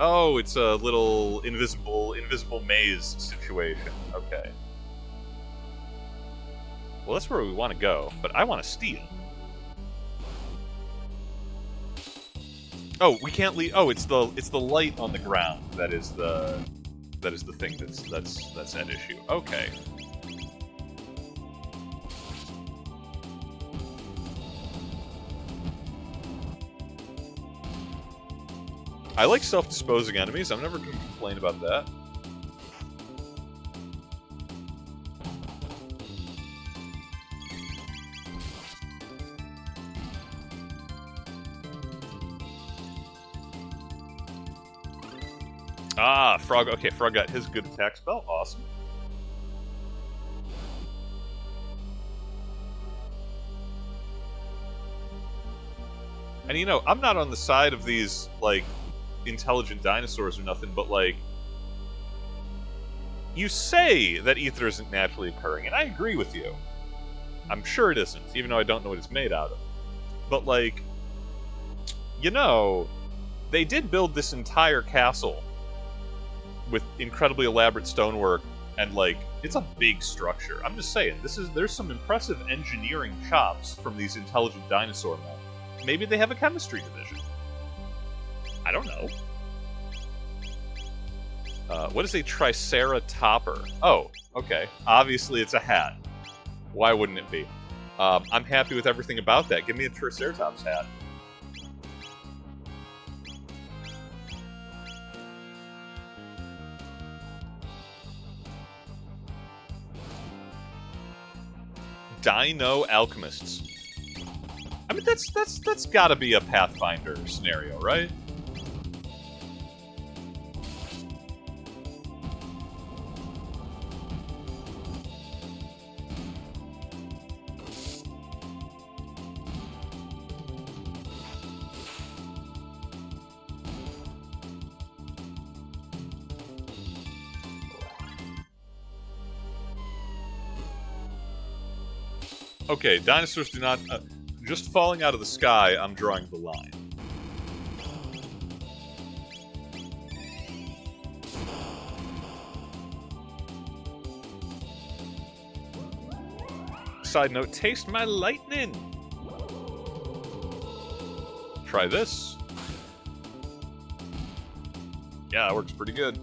Oh, it's a little invisible maze situation. Okay. Well, that's where we want to go, but I want to steal. Oh, we can't leave. Oh, it's the light on the ground that is the thing that's at issue. Okay. I like self-disposing enemies. I'm never going to complain about that. Ah, Frog. Okay, Frog got his good attack spell. Awesome. And you know, I'm not on the side of these, like, intelligent dinosaurs or nothing, but, like, you say that ether isn't naturally occurring, and I agree with you. I'm sure it isn't, even though I don't know what it's made out of. But, like, you know, they did build this entire castle with incredibly elaborate stonework, and, like, it's a big structure. I'm just saying, there's some impressive engineering chops from these intelligent dinosaur men. Maybe they have a chemistry division. I don't know. What is a Triceratopper? Oh, okay. Obviously it's a hat. Why wouldn't it be? I'm happy with everything about that. Give me a Triceratops hat. Dino Alchemists. I mean, that's gotta be a Pathfinder scenario, right? Okay, dinosaurs do not... just falling out of the sky, I'm drawing the line. Side note, taste my lightning! Try this. Yeah, that works pretty good.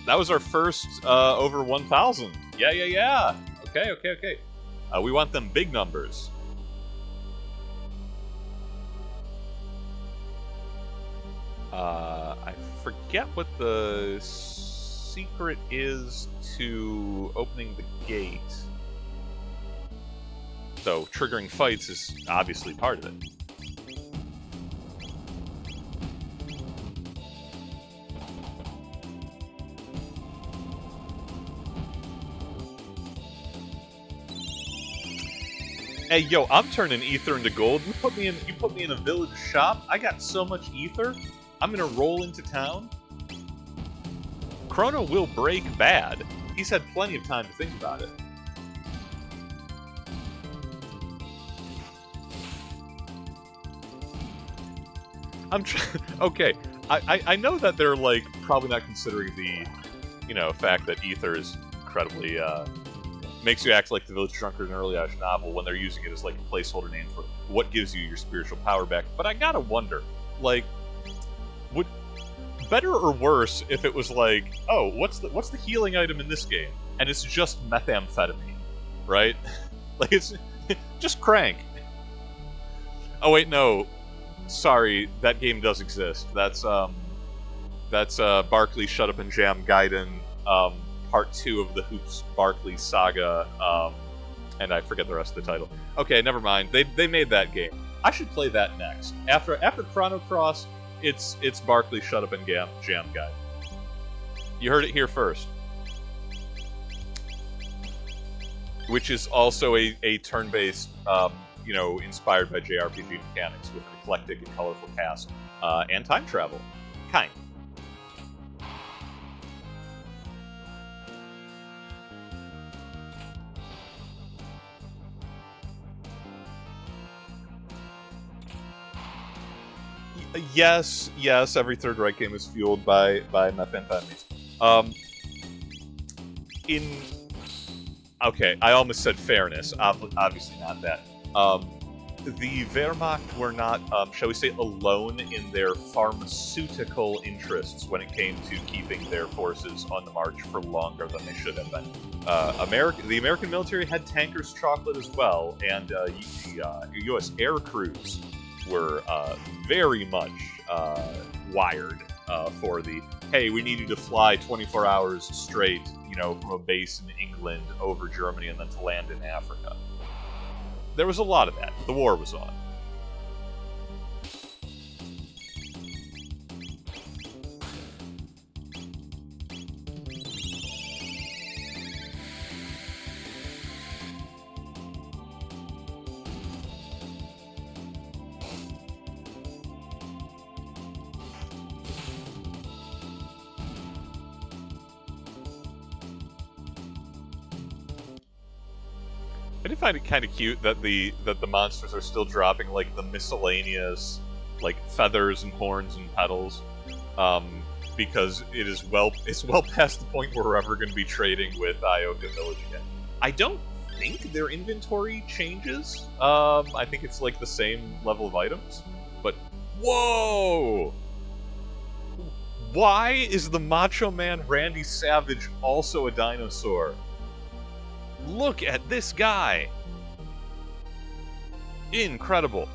That was our first over 1,000. Yeah. Okay. We want them big numbers. I forget what the secret is to opening the gate. Though triggering fights is obviously part of it. Hey, yo, I'm turning ether into gold. You put me in a village shop. I got so much ether. I'm gonna roll into town. Chrono will break bad. He's had plenty of time to think about it. Okay, I know that they're, like, probably not considering the, you know, fact that Ether is incredibly, makes you act like the village drunkard in an early Irish novel when they're using it as, like, a placeholder name for what gives you your spiritual power back. But I gotta wonder, like, would better or worse if it was like, oh, what's the healing item in this game? And it's just methamphetamine, right? Like, it's just crank. Oh wait, no. Sorry, that game does exist. That's Barkley Shut Up and Jam Gaiden, Part 2 of the Hoops Barkley saga, and I forget the rest of the title. Okay, never mind. They made that game. I should play that next. After Chrono Cross, it's Barkley Shut Up and Jam Gaiden. You heard it here first. Which is also a turn-based, you know, inspired by JRPG mechanics with an eclectic and colorful cast, and time travel. Kind. Yes, every Third Reich game is fueled by methamphetamines. Okay, I almost said fairness. Obviously not that. The Wehrmacht were not, shall we say, alone in their pharmaceutical interests when it came to keeping their forces on the march for longer than they should have been. The American military had tankers chocolate as well, and the U.S. air crews were very much wired for the, hey, we need you to fly 24 hours straight, you know, from a base in England over Germany and then to land in Africa. There was a lot of that. The war was on. I do find it kind of cute that the monsters are still dropping, like, the miscellaneous, like, feathers and horns and petals, because it's well past the point where we're ever going to be trading with Ioka Village again. I don't think their inventory changes. I think it's, like, the same level of items, but whoa! Why is the Macho Man Randy Savage also a dinosaur? Look at this guy! Incredible.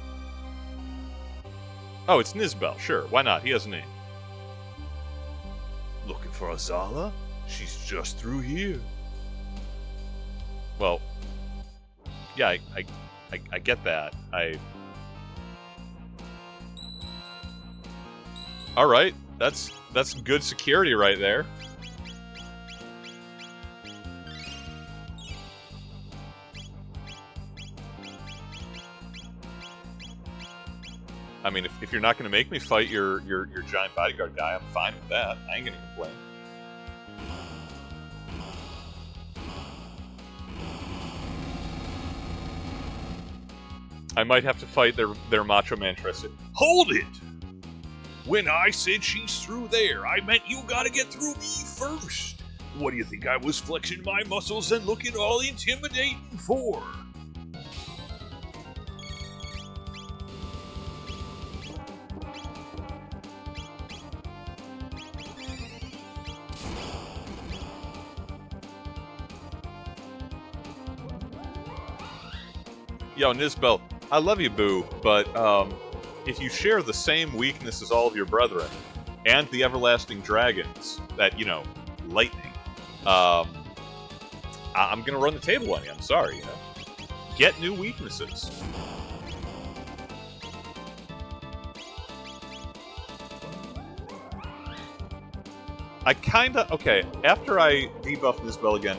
Oh, it's Nizbel. Sure, why not? He has a name. Looking for Azala? She's just through here. Well, yeah, I get that. Alright, that's good security right there. I mean, if you're not going to make me fight your giant bodyguard guy, I'm fine with that. I ain't going to complain. I might have to fight their Macho Man Tristan. Hold it! When I said she's through there, I meant you gotta get through me first. What do you think I was flexing my muscles and looking all intimidating for? Yo, Nizbel, I love you, boo, but if you share the same weakness as all of your brethren, and the everlasting dragons, that, you know, lightning, I'm gonna run the table on you, I'm sorry, you know? Get new weaknesses. Okay, after I debuff Nizbel again,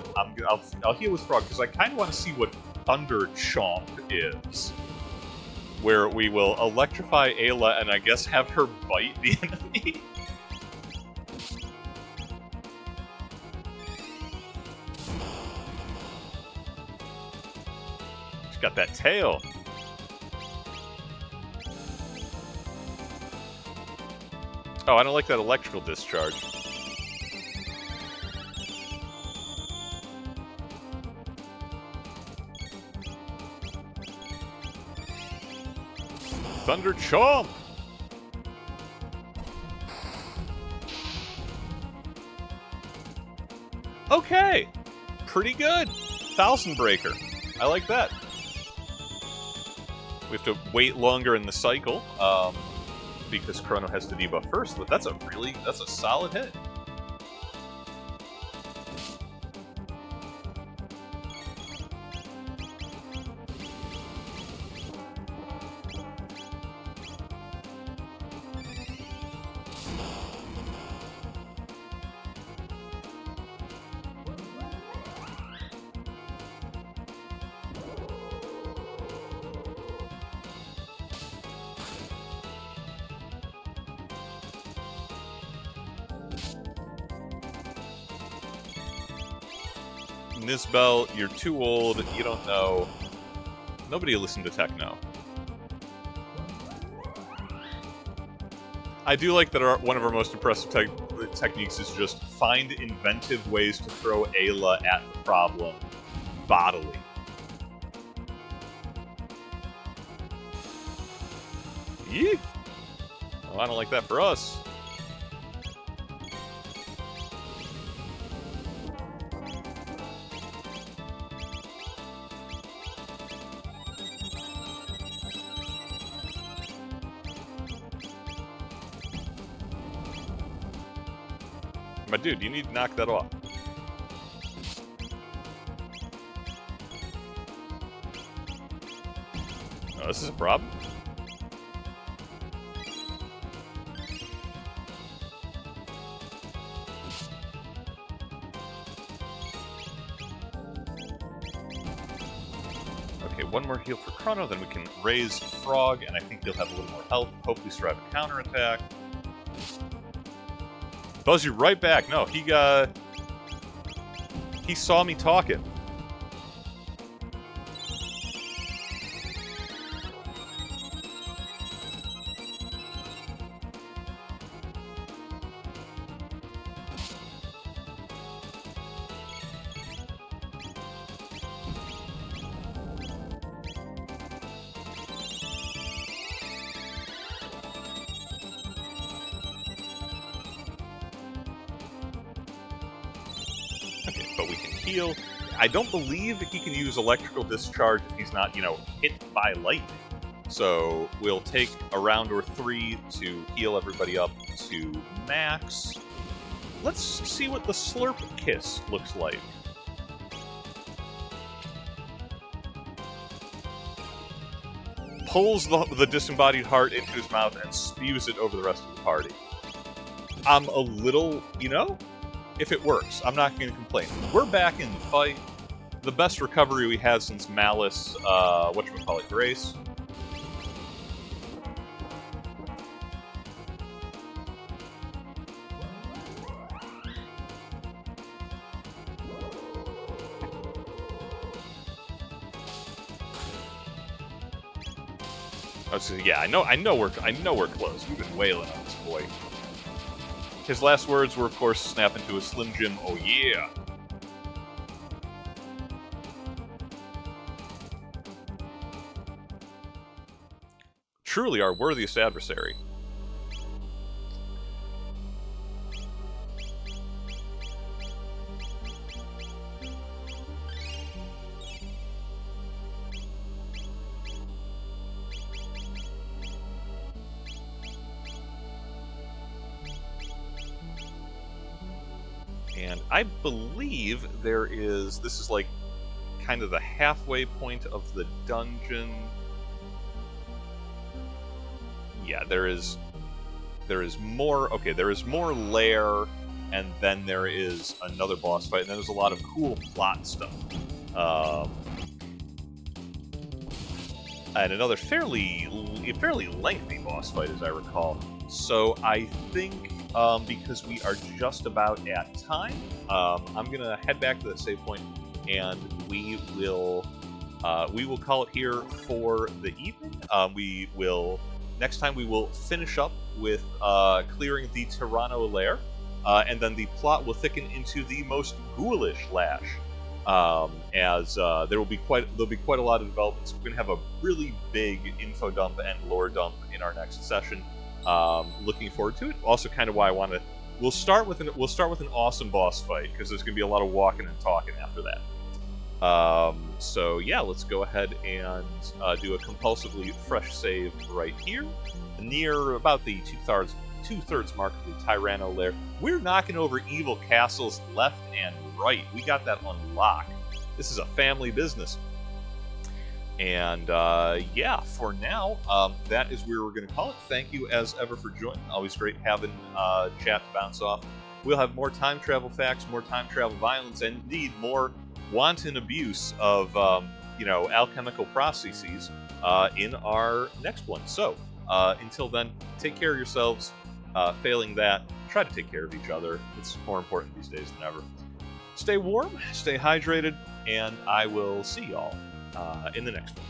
I'll heal with Frog, because I kinda want to see what Thunder Chomp is, where we will electrify Ayla and I guess have her bite the enemy. She's got that tail. Oh, I don't like that electrical discharge. Thunder Chomp! Okay! Pretty good! Thousand Breaker. I like that. We have to wait longer in the cycle, because Chrono has to debuff first, but that's a solid hit. Nisbel, you're too old, you don't know. Nobody listened to techno. I do like that one of our most impressive techniques is just find inventive ways to throw Ayla at the problem bodily. Yee! Oh, I don't like that for us. My dude, you need to knock that off. Oh, this is a problem? Okay, one more heal for Chrono, then we can raise Frog, and I think he'll have a little more health. Hopefully survive a counterattack. Buzz you right back. No, he saw me talking. Heal. I don't believe he can use electrical discharge if he's not, hit by lightning. So we'll take a round or 3 to heal everybody up to max. Let's see what the Slurp Kiss looks like. Pulls the disembodied heart into his mouth and spews it over the rest of the party. I'm a little, if it works, I'm not going to complain. We're back in the fight. The best recovery we had since Malice, Grace. Yeah, I know we're close. We've been wailing on this boy. His last words were, of course, snap into a Slim Jim, oh yeah! Truly our worthiest adversary. And I believe this is like kind of the halfway point of the dungeon. Yeah, there is more, okay, there is more lair, and then there is another boss fight, and then there's a lot of cool plot stuff. And another fairly lengthy boss fight, as I recall. So I think, because we are just about at time, I'm gonna head back to the save point, and we will call it here for the evening. Next time we will finish up with clearing the Chrono lair, and then the plot will thicken into the most ghoulish lash. As there'll be quite a lot of developments. We're gonna have a really big info dump and lore dump in our next session. Looking forward to it. Also, kind of why I want to. We'll start with an awesome boss fight because there's gonna be a lot of walking and talking after that. So yeah, let's go ahead and do a compulsively fresh save right here, near about the two-thirds mark of the Tyranno lair. We're knocking over evil castles left and right. We got that unlocked. This is a family business. And yeah, for now, that is where we're going to call it. Thank you as ever for joining. Always great having chat to bounce off. We'll have more time travel facts, more time travel violence, and indeed more wanton abuse of alchemical processes in our next one. So until then, take care of yourselves. Failing that, try to take care of each other. It's more important these days than ever. Stay warm, stay hydrated, and I will see y'all in the next one.